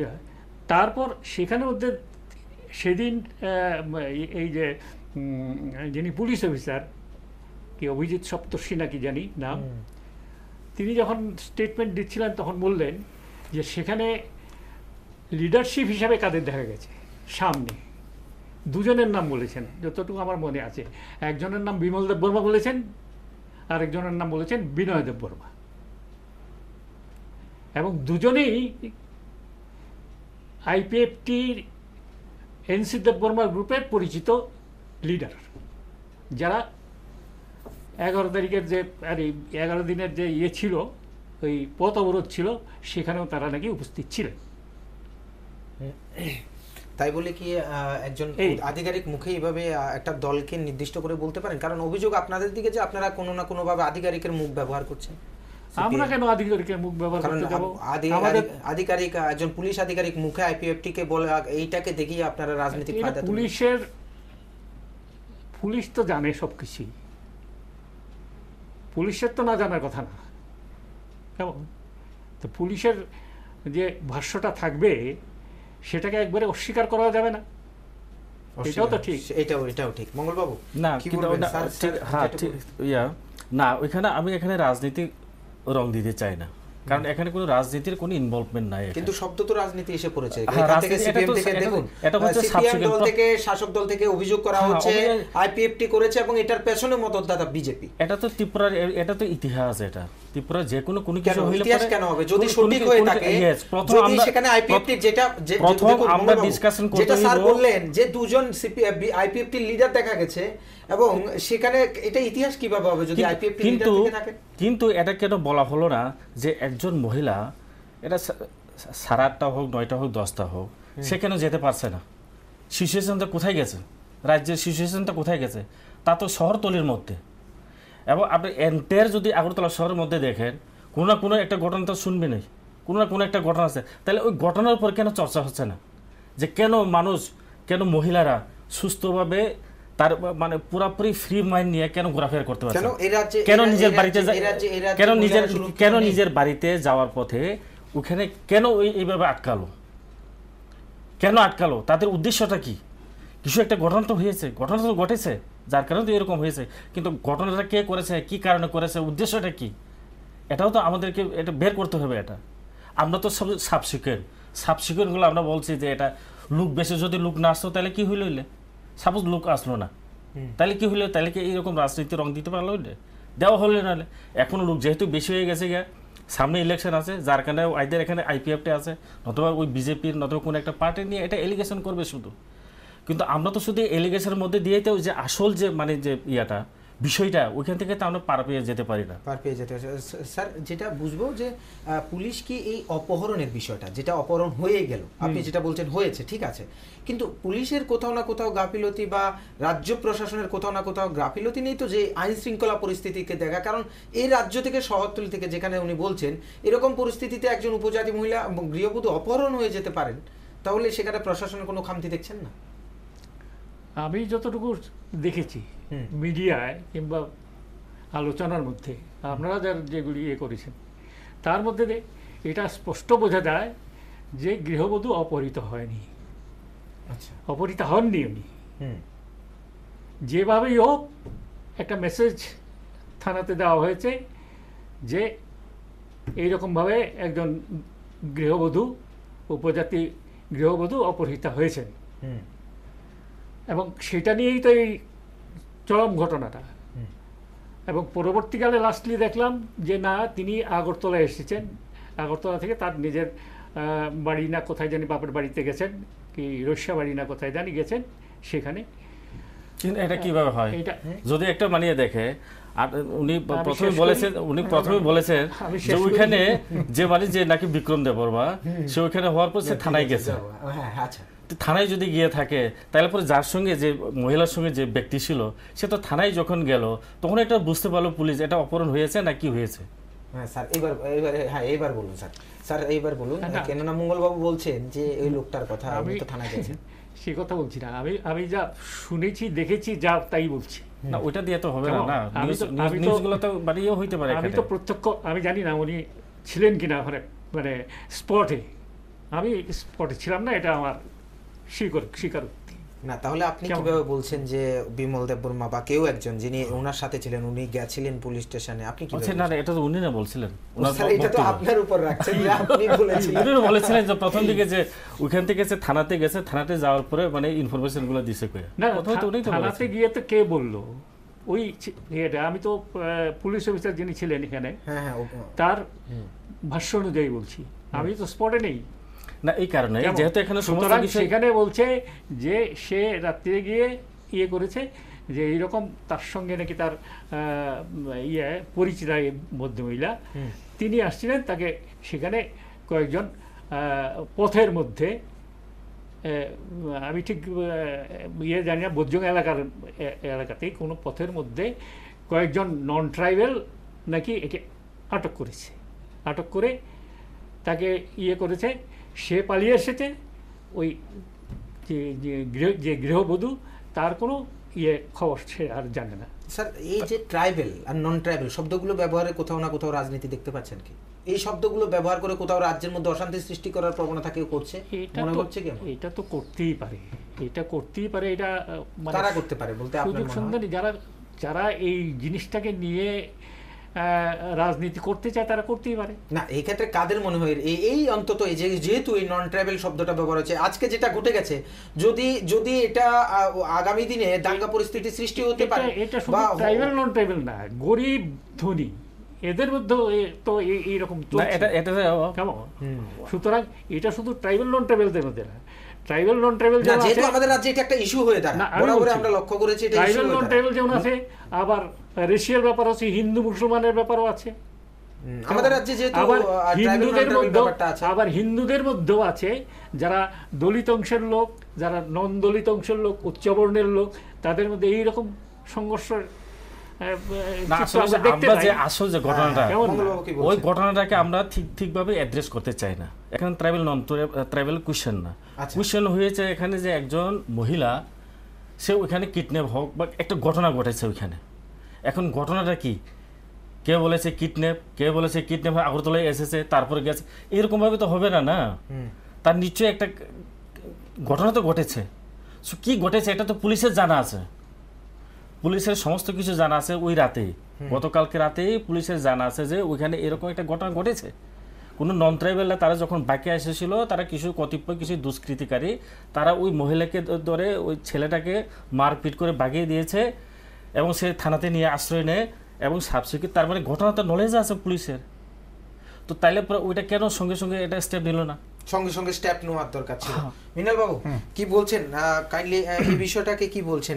তারপর সেখানে ওদের সেদিন এই যে যিনি পুলিশ অফিসার, কি অভিজিৎ সপ্তর্ষি নাকি জানি নাম, তিনি যখন স্টেটমেন্ট দিচ্ছিলেন তখন বললেন যে সেখানে লিডারশিপ হিসাবে কাদের দেখা গেছে সামনে, দুজনের নাম বলেছেন যতটুকু আমার মনে আছে। একজনের নাম বিমল দেব বর্মা বলেছেন, আরেকজনের নাম বলেছেন বিনয় দেব বর্মা, এবং দুজনেই আইপিএফটির এনসি দেব বর্মা গ্রুপের পরিচিত লিডার, যারা 11 তারিখের যে 11 দিনের যে ছিল, ওই পথ অবরোধ ছিল, সেখানেও তারা নাকি উপস্থিত ছিলেন। তাই বলে কি একজন আধিকারিক মুখে এইভাবে একটা দলকে নির্দিষ্ট করে বলতে পারেন? কারণ অভিযোগ আপনাদের দিকে যে আপনারা কোনো না কোনো ভাবে আধিকারিকের মুখ ব্যবহার করছেন। আমরা কেন আধিকারিকের মুখ ব্যবহার করতে যাব? আধিকারিক একজন পুলিশ আধিকারিক মুখে আইপিএফটি কে বলে, এইটাকে দেখিয়ে আপনারা রাজনৈতিক ফায়দা? পুলিশ তো জানে সবকিছু, পুলিশের তো না জানার কথা না। কেমন তো পুলিশের যে ভাষ্যটা থাকবে সেটাকে একবারে অস্বীকার করা যাবে না, এটাও তো ঠিক। এটাও ঠিক। মঙ্গলবাবু না, না ওইখানে আমি এখানে রাজনীতি রং দিতে চাই না, কারণ এখানে কোনো রাজনীতির কোনো ইনভলভমেন্ট নাই। কিন্তু শব্দ তো রাজনীতি এসে পড়েছে। শাসক দল থেকে অভিযোগ করা হচ্ছে আইপিএফটি করেছে এবং এটার পেছনে মদতদাতা বিজেপি। এটা তো ত্রিপুরার, এটা তো ইতিহাস। এটা ত্রিপুরা যে কোনো কিছু হইলে ইতিহাস কেন হবে যদি সঠিক হয়ে থাকে? যদি সেখানে আইপিএফটি প্রথম আমরা ডিসকাশন করতে যেটা স্যার বললেন যে দুজন আইপিএফটি লিডার দেখা গেছে, এবং সেখানে এটা ইতিহাস কিভাবে হবে যদি আইপিএফটি লিডার থেকে থাকে? কিন্তু এটা কেন বলা হলো না যে একজন মহিলা, এটা 8:30 হোক 9টা হোক 10টা হোক, সে কেন যেতে পারছে না? সিচুয়েশনটা কোথায় গেছে? রাজ্যের সিচুয়েশনটা কোথায় গেছে? তা তো শহরতলির মধ্যে। এবং আপনি এন্টায়ার যদি আগরতলা শহরের মধ্যে দেখেন, কোনো না কোনো একটা ঘটনা তো শুনবেনই, কোনো না কোনো একটা ঘটনা আছে। তাহলে ওই ঘটনার উপর কেন চর্চা হচ্ছে না? যে কেন মানুষ, কেন মহিলারা সুস্থভাবে তার মানে পুরোপুরি ফ্রি মাইন্ড নিয়ে কেন ঘোরাফেরা করতে পারছে? কেন নিজের বাড়িতে, কেন নিজের বাড়িতে যাওয়ার পথে ওখানে কেন এইভাবে আটকালো? কেন আটকালো? তাদের উদ্দেশ্যটা কি? কিছু একটা ঘটনা তো হয়েছে, ঘটনা তো ঘটেছে, যার কারণে তো এরকম হয়েছে। কিন্তু ঘটনাটা কে করেছে, কি কারণে করেছে, উদ্দেশ্যটা কি, এটাও তো আমাদেরকে এটা বের করতে হবে। এটা আমরা তো সব সাবসিকুয়েন্টগুলো আমরা বলছি যে এটা লোক বেশি, যদি লোক না আসতো তাহলে কি হইল? সাপোজ লোক আসলো না, তাহলে কি হইলো? তাহলে কি এইরকম রাজনীতি রং দিতে পারলো? দেওয়া হলে নাহলে। এখন লোক যেহেতু বেশি হয়ে গেছে গিয়া, সামনে ইলেকশন আছে, যার কারণে আইদের এখানে আইপিএফটি আছে, নতুবা ওই বিজেপির নতুবা কোনো একটা পার্টি নিয়ে এটা এলিগেশন করবে শুধু। কিন্তু আমরা তো শুধু এলিগেশনের মধ্যে দিয়েই তো যে আসল যে মানে যে ইয়াটা বিষয়টা, ওইখান থেকে তো আমরা পার পেয়ে যেতে পারি না। পার পেয়ে যেতে স্যার, যেটা বুঝবো যে পুলিশ কি এই অপহরণের বিষয়টা, যেটা অপহরণ হয়ে গেল, আপনি যেটা বলছেন হয়েছে, ঠিক আছে, কিন্তু পুলিশের কোথাও না কোথাও গাফিলতি বা রাজ্য প্রশাসনের কোথাও না কোথাও গাফিলতি নেই তো যে আইন শৃঙ্খলা পরিস্থিতিকে দেখা? কারণ এই রাজ্য থেকে শহরতলি থেকে যেখানে উনি বলছেন এরকম পরিস্থিতিতে একজন উপজাতি মহিলা গৃহবধূ অপহরণ হয়ে যেতে পারেন, তাহলে সেখানে প্রশাসনের কোনো খামতি দেখছেন না? আমি যতটুকু দেখেছি মিডিয়ায় কিংবা আলোচনার মধ্যে, আপনারা যারা যেগুলি করেছেন, তার মধ্যে এটা স্পষ্ট বোঝা যায় যে গৃহবধূ অপহৃত হয়নি, অপহৃত হননি উনি। যেভাবেই হোক একটা মেসেজ থানাতে দেওয়া হয়েছে যে এইরকমভাবে একজন গৃহবধূ, উপজাতি গৃহবধূ অপহৃত হয়েছেন, এবং সেটা নিয়েই তো এই চরম ঘটনাটা। এবং পরবর্তীকালে লাস্টলি দেখলাম যে না, তিনি আগরতলায় এসেছেন, আগরতলা থেকে তার নিজের বাড়ি না কোথায় জানি, বাপের বাড়িতে গেছেন, কি রস্যা বাড়ি না কোথায় জানি গেছেন সেখানে। কিন্তু এটা কিভাবে হয় যদি একটা মানিয়ে দেখে? আর উনি প্রথমে বলেছেন যে ওইখানে যে মানে যে নাকি বিক্রম দেববর্মা, সে ওইখানে হওয়ার পর সে থানায় গেছে। থানায় যদি গিয়ে থাকে তাহলে পরে যার সঙ্গে, যে মহিলার সঙ্গে যে ব্যক্তি ছিল, সে তো থানায় যখন গেল তখন এটা বুঝতে পারলো পুলিশ এটা অপহরণ হয়েছে না কি হয়েছে। হ্যাঁ স্যার, এইবার বলুন স্যার, এইবার বলুন। কেননা মঙ্গলবাবু বলছেন যে ওই লোকটার কথা, আমি তো থানায় গেছেন, সে কথা বলছি না। আমি যা শুনেছি দেখেছি যা তাই বলছি। না ওইটা দিয়ে তো হবে না, নিউজগুলো তো বাড়িয়েও হইতে পারে। আমি তো প্রত্যক্ষ, আমি জানি না উনি ছিলেন কিনা ওখানে, মানে স্পটে। আমি স্পটে ছিলাম না, এটা আমার স্বীকারোক্তি। না, তাহলে আপনি কিভাবে বলছেন যে বিমল দেববর্মা বা কেউ একজন যিনি ওনার সাথে ছিলেন উনি গেছিলেন পুলিশ স্টেশনে, আপনি কি বলছেন? না, এটা তো উনি না বলছিলেন, এটা তো আপনার উপর রাখছেন যে আপনি বলেছিলেন। উনি বলেছিলেন যে প্রথম দিকে যে ওইখান থেকে যে থানাতে গেছে, থানাতে যাওয়ার পরে মানে ইনফরমেশন গুলো দিছে কই না, প্রথমে তো উনি তো থানাতে গিয়ে তো কে বললো? ওই আমি তো পুলিশ অফিসার যিনি ছিলেন এখানে তার ভাষ্য অনুযায়ী বলছি, আমি তো স্পটে নেই না, এই কারণে যেহেতু এখানে সেখানে বলছে যে সে রাত্রে গিয়ে ইয়ে করেছে যে এইরকম তার সঙ্গে নাকি তার পরিচিত ভদ্রমহিলা তিনি আসছিলেন, তাকে সেখানে কয়েকজন পথের মধ্যে, আমি ঠিক জানি না, বোধজং এলাকাতেই কোনো পথের মধ্যে কয়েকজন নন ট্রাইবেল নাকি একে আটক করেছে, আটক করে তাকে ইয়ে করেছে, সে পালিয়ে এসেছে। ওই যে গৃহবধূ তার কোনো খবর সে আর জানে না। স্যার, এই যে ট্রাইবেল আর নন ট্রাইবেল শব্দগুলো ব্যবহারে কোথাও না কোথাও রাজনীতি দেখতে পাচ্ছেন কি? এই শব্দগুলো ব্যবহার করে কোথাও রাজ্যের মধ্যে অশান্তি সৃষ্টি করার প্রবণতা কেউ করছে মনে হচ্ছে কি? এটা তো করতেই পারে, এটা করতেই পারে, এটা কারা করতে পারে বলতে সুযোগ সন্ধানী যারা এই জিনিসটাকে নিয়ে রাজনীতি করতে চায় তারা করতেই পারে। না, এই ক্ষেত্রে কাদের মনে হয় এই অন্তত এই যেহেতু এই নন ট্রাইবেল শব্দটা ব্যবহার হচ্ছে, আজকে যেটা ঘটে গেছে, যদি এটা আগামী দিনে দাঙ্গা পরিস্থিতি সৃষ্টি হতে পারে, এটা শুধু ট্রাইবেল নন ট্রাইবেল না, গরিব ধনী এদের মধ্যে তো এইরকম কেমন? সুতরাং এটা শুধু ট্রাইবেল নন ট্রাইবেলদের মধ্যে না, ট্রাইবেল নন ট্রাইবেল যেহেতু আমাদের রাজ্যে এটা একটা ইস্যু হয়ে দাঁড়ায়, বরাবর আমরা লক্ষ্য করেছি এটা ট্রাইবেল নন ট্রাইবেল যেমন আছে, আবার রেশিয়াল ব্যাপার আছে, হিন্দু মুসলমানের ব্যাপারও আছে আমাদের রাজ্যে, যেহেতু আবার হিন্দুদের মধ্যেও আছে যারা দলিত অংশের লোক, যারা নন দলিত অংশের লোক, উচ্চবর্ণের লোক, তাদের মধ্যে এইরকম সংঘর্ষ আসল যে ঘটনাটা, ওই ঘটনাটাকে আমরা ঠিকভাবে অ্যাড্রেস করতে চাই না। এখানে ট্রাইবেল নন ট্রাইবেল কোয়েশ্চেন না, কোয়েশ্চেন হয়েছে এখানে যে একজন মহিলা সে ওইখানে কিডন্যাপ হোক বা একটা ঘটনা ঘটেছে ওইখানে। এখন ঘটনাটা কি, কে বলেছে কিডন্যাপ, কে বলেছে কিডন্যাপ আগরতলায় এসেছে তারপরে গেছে, এরকম ভাবে তো হবে না। তার নিশ্চয়ই একটা ঘটনা তো ঘটেছে, কি ঘটেছে এটা তো পুলিশের জানা আছে, পুলিশের সমস্ত কিছু জানা আছে। ওই রাতে, গতকালকে রাতেই পুলিশের জানা আছে যে ওইখানে এরকম একটা ঘটনা ঘটেছে। কোনো নন ট্রাইবেলরা তারা যখন বাইকে এসেছিল, তারা কতিপয় কিছু দুষ্কৃতিকারী তারা ওই মহিলাকে ধরে ওই ছেলেটাকে মারপিট করে ভাগিয়ে দিয়েছে এবং সে থানাতে নিয়ে আশ্রয় নেয় এবং সাবসিকিউট, তার মানে ঘটনাটা নলেজ আছে পুলিশের। তো তাইলে ওইটা কেন সঙ্গে সঙ্গে এটা স্টেপ নিল না? সঙ্গে সঙ্গে স্টেপ নেওয়ার দরকার ছিল। মৃণাল বাবু কি বলছেন কাইন্ডলি এই বিষয়টাকে কি বলছেন?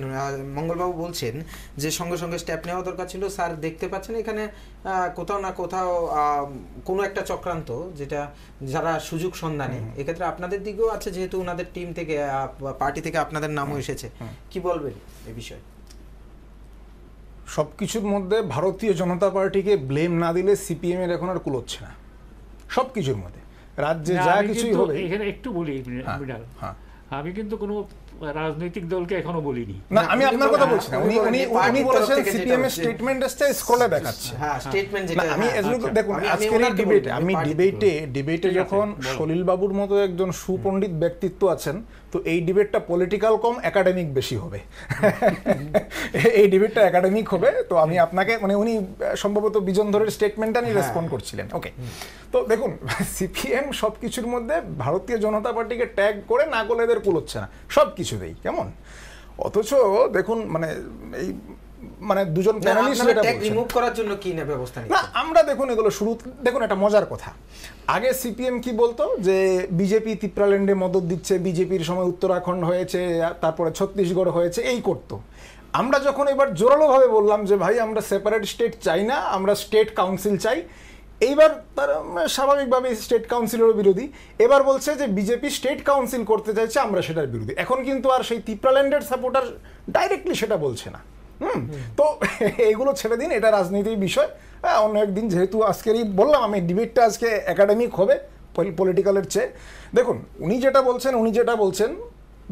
মঙ্গলবাবু বলছেন যে সঙ্গে সঙ্গে স্টেপ নেওয়া দরকার ছিল। স্যার দেখতে পাচ্ছেন এখানে কোথাও না কোথাও কোনো একটা চক্রান্ত, যেটা যারা সুযোগ সন্ধানে, এক্ষেত্রে আপনাদের দিকেও আছে, যেহেতু ওনাদের টিম থেকে পার্টি থেকে আপনাদের নামও এসেছে, কি বলবেন এই বিষয়ে? সবকিছুর মধ্যে ভারতীয় জনতা পার্টিকে ব্লেম না দিলে সিপিএম এর এখন আর কুলোচ্ছে না। সবকিছুর মধ্যে রাজ্যে যা কিছুই হবে, এখানে একটু বলি, আমি কিন্তু কোনো রাজনৈতিক দলকে এখনো বলিনি। না, আমি আপনার কথা বলছি না, উনি বলেছেন সিপিএম এর স্টেটমেন্ট এসছে, স্ক্রলে দেখাচ্ছে। হ্যাঁ, স্টেটমেন্ট যেটা আমি দেখুন আজকের এই ডিবেটে, আমি ডিবেটে যখন সলিল বাবুর মতো একজন সুপণ্ডিত ব্যক্তিত্ব আছেন, তো এই ডিবেটটা পলিটিক্যাল কম একাডেমিক বেশি হবে। এই ডিবেটটা একাডেমিক হবে। তো আমি আপনাকে মানে উনি সম্ভবত বিজন ধরের স্টেটমেন্টটা নিয়ে রেসপন্ড করছিলেন। ওকে, তো দেখুন সিপিএম সব কিছুর মধ্যে ভারতীয় জনতা পার্টিকে ট্যাগ করে না করলে এদের কুলোচ্ছে না সব কিছুতেই, কেমন? অথচ দেখুন মানে এই মানে দুজন প্যানেলিস্ট রিমুভ করার জন্য কি না ব্যবস্থা নিচ্ছে না, আমরা দেখুন এগুলো শুরু, দেখুন একটা মজার কথা, আগে সিপিএম কি বলতো যে বিজেপি ত্রিপুরাল্যান্ডে মদত দিচ্ছে, বিজেপির সময় উত্তরাখণ্ড হয়েছে, তারপরে ছত্তিশগড় হয়েছে, এই করতো। আমরা যখন এবার জোরালোভাবে বললাম যে ভাই আমরা সেপারেট স্টেট চাই না, আমরা স্টেট কাউন্সিল চাই, এইবার তারা স্বাভাবিকভাবে স্টেট কাউন্সিলেরও বিরোধী। এবার বলছে যে বিজেপি স্টেট কাউন্সিল করতে চাইছে, আমরা সেটার বিরোধী। এখন কিন্তু আর সেই ত্রিপুরাল্যান্ডের সাপোর্টার ডাইরেক্টলি সেটা বলছে না। তো এইগুলো ছেড়ে দিন, এটা রাজনীতির বিষয়, অন্য একদিন। যেহেতু আজকেরই বললাম আমি ডিবেটটা আজকে একাডেমিক হবে পলিটিক্যালের চেয়ে। দেখুন উনি যেটা বলছেন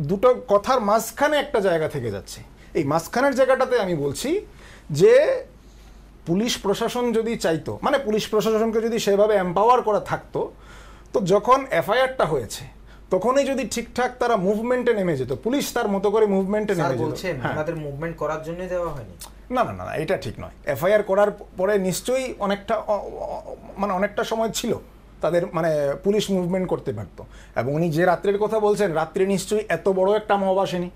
দুটো কথার মাঝখানে একটা জায়গা থেকে যাচ্ছে। এই মাঝখানের জায়গাটাতে আমি বলছি যে পুলিশ প্রশাসন যদি চাইতো, মানে পুলিশ প্রশাসনকে যদি সেভাবে এম্পাওয়ার করা থাকতো, তো যখন এফআইআরটা হয়েছে তখনই যদি ঠিকঠাক তারা মুভমেন্টে নেমে যেত, পুলিশ তার মতো করে মুভমেন্টে স্যার নেমে যেত। বলছেন ওনাদের মুভমেন্ট করার জন্য দেওয়া হয়নি। না না না না, এটা ঠিক নয়। এফআইআর করার পরে নিশ্চয়ই অনেকটা সময় ছিল তাদের, পুলিশ মুভমেন্ট করতে পারত। এবং উনি যে রাত্রের কথা বলছেন, রাত্রে নিশ্চয়ই এত বড় একটা মব আসেনি,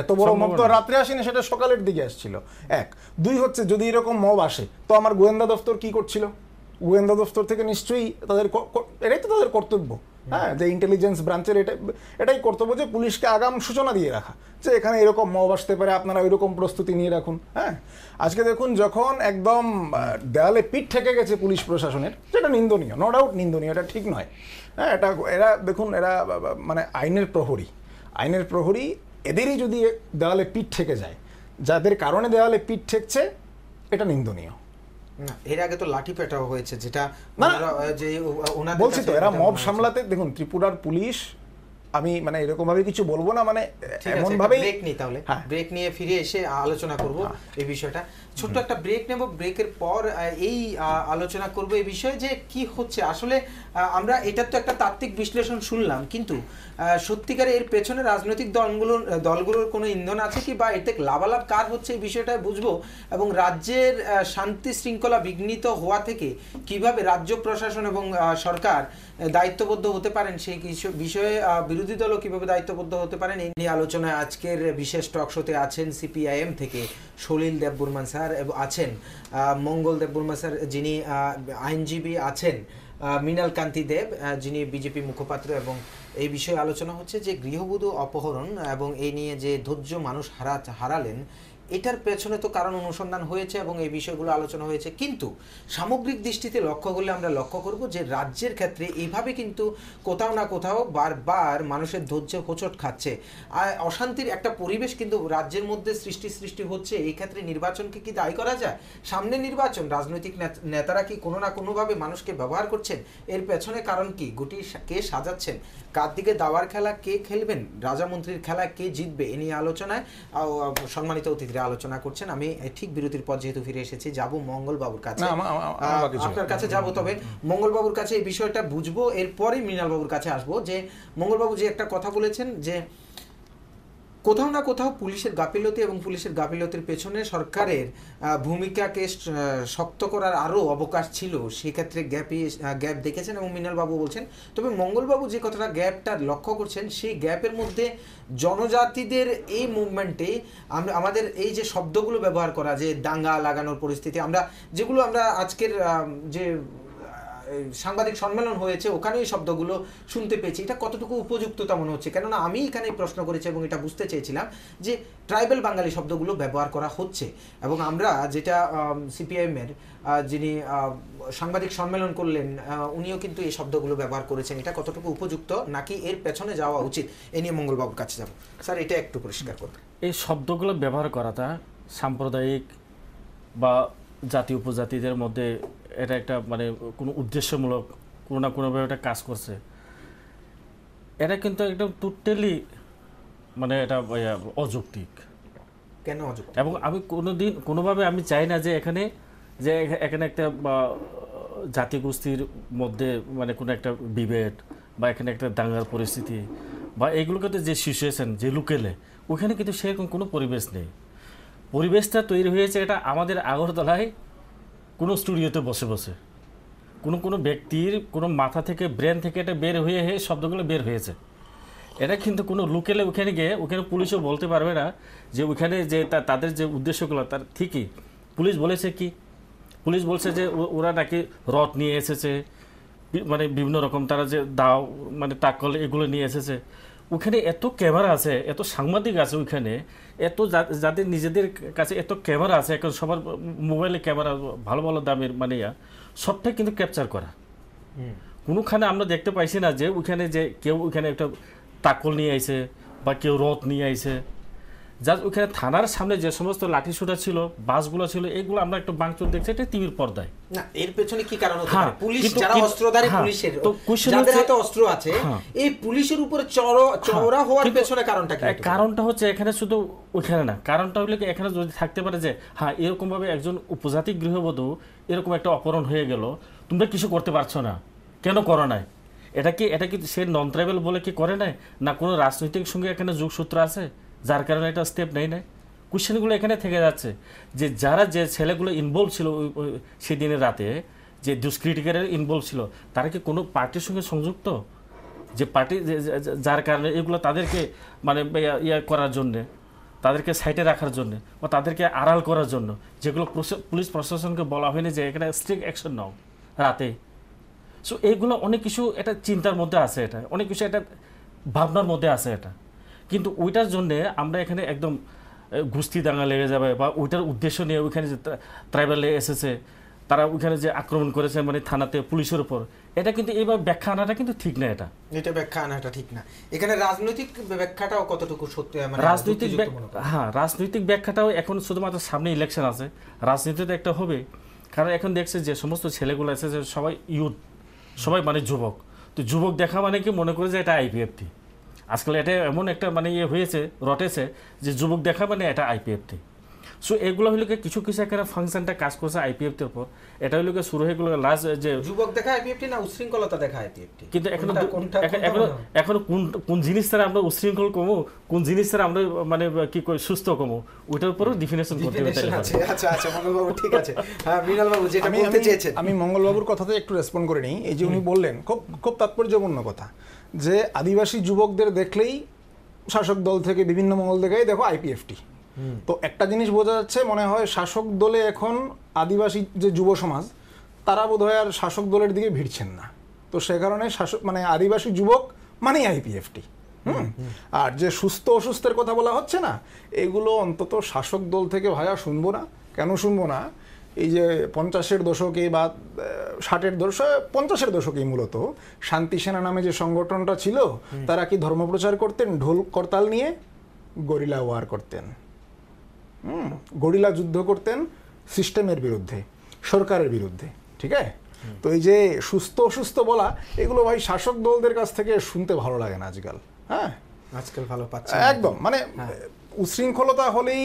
এত বড় মব তো রাত্রে আসেনি, সেটা সকালের দিকে আসছিল। এক, দুই হচ্ছে যদি এরকম মব আসে তো আমার গোয়েন্দা দপ্তর কি করছিল? গোয়েন্দা দপ্তর থেকে নিশ্চয়ই এটাই তো তাদের কর্তব্য, হ্যাঁ, যে ইন্টেলিজেন্স ব্রাঞ্চের এটাই কর্তব্য যে পুলিশকে আগাম সূচনা দিয়ে রাখা যে এখানে এরকম মব আসতে পারে, আপনারা ওইরকম প্রস্তুতি নিয়ে রাখুন। হ্যাঁ, আজকে দেখুন যখন একদম দেয়ালে পিঠ ঠেকে গেছে পুলিশ প্রশাসনের, যেটা নিন্দনীয়, নো ডাউট নিন্দনীয়, এটা ঠিক নয়। হ্যাঁ, এরা দেখুন, এরা আইনের প্রহরী, এদেরই যদি দেওয়ালে পিঠ ঠেকে যায়, যাদের কারণে দেওয়ালে পিঠ ঠেকছে, এটা নিন্দনীয়। এর আগে তো লাঠি পেটাও হয়েছে, যেটা বলছি তো, এরা মব সামলাতে, দেখুন ত্রিপুরার পুলিশ, আমি এরকম ভাবে কিছু বলবো না, এমন ভাবে ব্রেক নিই, তাহলে ব্রেক নিয়ে ফিরে এসে আলোচনা করব এই বিষয়টা। ছোট্ট একটা ব্রেক নেব, ব্রেকের পর এই আলোচনা করব এই বিষয়ে যে কি হচ্ছে আসলে। আমরা এটার তো একটা তাত্ত্বিক বিশ্লেষণ শুনলাম, কিন্তু সত্যিকারে এর পেছনে রাজনৈতিক দলগুলোর কোনো ইন্ধন আছে কি, বা এতে লাভালাভ কার হচ্ছে, এই বিষয়টা বুঝবো। এবং রাজ্যের শান্তি শৃঙ্খলা বিঘ্নিত হওয়া থেকে কিভাবে রাজ্য প্রশাসন এবং সরকার দায়িত্ববদ্ধ হতে পারেন, সেই বিষয়ে বিরোধী দলও কিভাবে দায়িত্ববদ্ধ হতে পারেন, এই নিয়ে আলোচনায় আজকের বিশেষ টক শোতে আছেন সিপিআইএম থেকে সলিল দেববর্মা স্যার, এবং আছেন মঙ্গল দেববর্মা স্যার, যিনি আইনজীবী, আছেন মৃণাল কান্তি দেব, যিনি বিজেপি মুখপাত্র। এবং এই বিষয়ে আলোচনা হচ্ছে যে গৃহবধূ অপহরণ এবং এই নিয়ে যে ধৈর্য মানুষ হারালেন, এটার পেছনে তো কারণ অনুসন্ধান হয়েছে এবং এই বিষয়গুলো আলোচনা হয়েছে। কিন্তু সামগ্রিক দৃষ্টিতে লক্ষ্য করলে আমরা লক্ষ্য করব যে রাজ্যের ক্ষেত্রে এইভাবে কিন্তু কোথাও না কোথাও বারবার মানুষের ধৈর্য হোঁচট খাচ্ছে, আর অশান্তির একটা পরিবেশ কিন্তু রাজ্যের মধ্যে সৃষ্টি হচ্ছে। এই ক্ষেত্রে নির্বাচনকে কি দায়ী করা যায়? সামনে নির্বাচন, রাজনৈতিক নেতারা কি কোনো না কোনোভাবে মানুষকে ব্যবহার করছেন? এর পেছনে কারণ কি? গুটি কে সাজাচ্ছেন? কার দিকে দাওয়ার খেলা কে খেলবেন? রাজামন্ত্রীর খেলা কে জিতবে? এ নিয়ে আলোচনায় সম্মানিত অতিথি আলোচনা করছেন। আমি ঠিক বিরতির পর যেহেতু ফিরে এসেছি, যাব মঙ্গলবাবুর কাছে, আপনার কাছে যাব। তবে মঙ্গলবাবুর কাছে এই বিষয়টা বুঝবো, এরপরেই মৃণাল বাবুর কাছে আসবো। যে মঙ্গলবাবু যে একটা কথা বলেছেন যে কোথাও না কোথাও পুলিশের গাফিলতি এবং পুলিশের গাফিলতির পেছনে সরকারের ভূমিকাকে শক্ত করার আরও অবকাশ ছিল, সেক্ষেত্রে গ্যাপ দেখেছেন এবং মৃণালবাবু বলছেন। তবে মঙ্গলবাবু যে কথাটা গ্যাপটা লক্ষ্য করছেন, সেই গ্যাপের মধ্যে জনজাতিদের এই মুভমেন্টে আমাদের এই যে শব্দগুলো ব্যবহার করা, যে দাঙ্গা লাগানোর পরিস্থিতি, যেগুলো আমরা আজকের যে সাংবাদিক সম্মেলন হয়েছে ওখানে এই শব্দগুলো শুনতে পেয়েছি, এটা কতটুকু উপযুক্ততা মনে হচ্ছে? কেননা আমি এখানে প্রশ্ন করেছি এবং এটা বুঝতে চেয়েছিলাম যে ট্রাইবাল বাঙালি শব্দগুলো ব্যবহার করা হচ্ছে, এবং আমরা যেটা সিপিআইএমের যিনি সাংবাদিক সম্মেলন করলেন উনিও কিন্তু এই শব্দগুলো ব্যবহার করেছেন, এটা কতটুকু উপযুক্ত নাকি এর পেছনে যাওয়া উচিত, এ নিয়ে মঙ্গলবাবুর কাছে যাব। স্যার, এটা একটু পরিষ্কার করবেন। এই শব্দগুলো ব্যবহার করাটা সাম্প্রদায়িক বা জাতি উপজাতিদের মধ্যে এটা একটা কোনো উদ্দেশ্যমূলক কোনো না কোনোভাবে একটা কাজ করছে, এটা কিন্তু একদম টোটালি এটা অযৌক্তিক। কেন অযৌক্তিক? এবং আমি কোনোভাবে আমি চাই না যে এখানে একটা জাতিগোষ্ঠীর মধ্যে কোনো একটা বিভেদ বা এখানে একটা দাঙ্গার পরিস্থিতি বা এগুলোকে যে সিচুয়েশন যে লুকেলে, ওখানে কিন্তু সেরকম কোনো পরিবেশ নেই। পরিবেশটা তৈরি হয়েছে এটা আমাদের আগরতলায় কোনো স্টুডিওতে বসে বসে কোনো ব্যক্তির কোনো মাথা থেকে, ব্রেন থেকে এটা বের হয়ে শব্দগুলো বের হয়েছে। এটা কিন্তু কোনো লুকেলে ওখানে গিয়ে ওখানে পুলিশও বলতে পারবে না যে ওখানে যে তাদের যে উদ্দেশ্যগুলো তার ঠিকই। পুলিশ বলেছে কি? পুলিশ বলছে যে ওরা নাকি রড নিয়ে এসেছে, বিভিন্ন রকম তারা যে দাও টাকল এগুলো নিয়ে এসেছে। ওখানে এত ক্যামেরা আছে, এত সাংবাদিক আছে ওইখানে, এত যাদের নিজেদের কাছে এত ক্যামেরা আছে, এখন সবার মোবাইলে ক্যামেরা ভালো ভালো দামের সবটাই কিন্তু ক্যাপচার করা। কোনোখানে আমরা দেখতে পাইছি না যে ওইখানে যে কেউ ওইখানে একটা তাকল নিয়ে আইছে বা কেউ রথ নিয়ে আইছে। যার ওইখানে থানার সামনে যে সমস্ত লাঠিসোঁটা ছিল, বাসগুলো ছিল, এগুলো আমরা একটু ভাঙচুর দেখছি, এটা টিভির পর্দায়। না, এর পেছনে কি কারণ হতে পারে? পুলিশ যারা অস্ত্রধারী, পুলিশের যাদের হাতে অস্ত্র আছে, এই পুলিশের উপর চওড়া হওয়ার পেছনে কারণটা কি? কারণটা হচ্ছে এখানে শুধু ওইখানে না, কারণটা হলো এখানে যদি থাকতে পারে যে এরকম ভাবে একজন উপজাতি গৃহবধূ এরকম একটা অপহরণ হয়ে গেল, তোমরা কিছু করতে পারছো না, কেন করো নাই? এটা কি সে নন ট্রাইবেল বলে কি করে নাই, না কোনো রাজনৈতিক সঙ্গে এখানে যোগসূত্র আছে যার কারণে এটা স্টেপ নেই নাই? কোশ্চেনগুলো এখানে থেকে যাচ্ছে যে যারা যে ছেলেগুলো ইনভলভ ছিল সেই দিনের রাতে, যে দুষ্কৃতিকারের ইনভলভ ছিল, তারা কি কোনো পার্টির সঙ্গে সংযুক্ত? যে পার্টি যার কারণে এগুলো তাদেরকে মানে ইয়ে করার জন্যে, তাদেরকে সাইটে রাখার জন্য বা তাদেরকে আড়াল করার জন্য, যেগুলো পুলিশ প্রশাসনকে বলা হয়নি যে এখানে স্ট্রিক্ট অ্যাকশন নাও রাতে। সো এইগুলো অনেক কিছু এটা চিন্তার মধ্যে আছে, এটা অনেক কিছু এটা ভাবনার মধ্যে আছে এটা। কিন্তু ওইটার জন্যে আমরা এখানে একদম গুস্তি দাঙ্গা লেগে যাবে বা ওইটার উদ্দেশ্য নিয়ে ওইখানে যে ট্রাইবালে এসেছে, তারা ওইখানে যে আক্রমণ করেছে মানে থানাতে পুলিশের উপর, এটা কিন্তু এইভাবে ব্যাখ্যা আনাটা কিন্তু ঠিক না। এটা ব্যাখ্যা আনাটা ঠিক না। এখানে রাজনৈতিক ব্যাখ্যাটাও কতটুকু সত্যি, মানে রাজনৈতিক ব্যাখ্যাটাও এখন শুধুমাত্র সামনে ইলেকশন আছে, রাজনীতিতে একটা হবে। কারণ এখন দেখছে যে সমস্ত ছেলেগুলো আছে যে সবাই ইউথ, সবাই মানে যুবক। তো যুবক দেখা মানে কি মনে করে যে এটা আইপিএফটি। আজকাল এটা এমন একটা মানে ইয়ে হয়েছে, রটেছে যে যুবক দেখা মানে এটা আইপিএফটি। সো এগুলো হইলে কিছু এখানে ফাংশনটা কাজ করছে আইপিএফটির উপর। এটা হইলে শুরু হয়ে গেল লাস্ট যে যুবক দেখা আইপিএফটি না উশৃঙ্খলতা দেখা আইপিএফটি। কিন্তু এখন কোন জিনিস দ্বারা আমরা উশৃঙ্খল কমো, কোন জিনিস দ্বারা আমরা মানে কি করি সুস্থ কমো, ওইটার উপরও ডিফিনেশন করতে হবে। আচ্ছা মঙ্গলবাবু ঠিক আছে। হ্যাঁ মৃণাল বাবু যেটা বলতে চেয়েছেন, আমি মঙ্গলবাবুর কথাতে একটু রেসপন্ড করে নিই। এই যে উনি বললেন খুব তাৎপর্যপূর্ণ কথা, যে আদিবাসী যুবকদের দেখলেই শাসক দল থেকে বিভিন্ন মহল থেকে দেখো আইপিএফটি। তো একটা জিনিস বোঝা যাচ্ছে, মনে হয় শাসক দলে এখন আদিবাসী যে যুব সমাজ তারা বোধহয় আর শাসক দলের দিকে ভিড়ছেন না। তো সে কারণে শাসক মানে আদিবাসী যুবক মানেই আইপিএফটি। আর যে সুস্থ অসুস্থের কথা বলা হচ্ছে না, এগুলো অন্তত শাসক দল থেকে ভাইয়া শুনবো না। কেন শুনবো না? এই যে 50-এর দশকে বা 60-এর দশকে, 50-এর দশকেই মূলত শান্তি সেনা নামে যে সংগঠনটা ছিল, তারা কি ধর্মপ্রচার করতেন? ঢোল করতাল নিয়ে গরিলা ওয়ার করতেন, গরিলা যুদ্ধ করতেন সিস্টেমের বিরুদ্ধে, সরকারের বিরুদ্ধে। ঠিক আছে? তো এই যে সুস্থ অসুস্থ বলা, এগুলো ভাই শাসক দলদের কাছ থেকে শুনতে ভালো লাগে না আজকাল। হ্যাঁ আজকাল ভালো পাচ্ছে একদম, মানে উশৃঙ্খলতা হলেই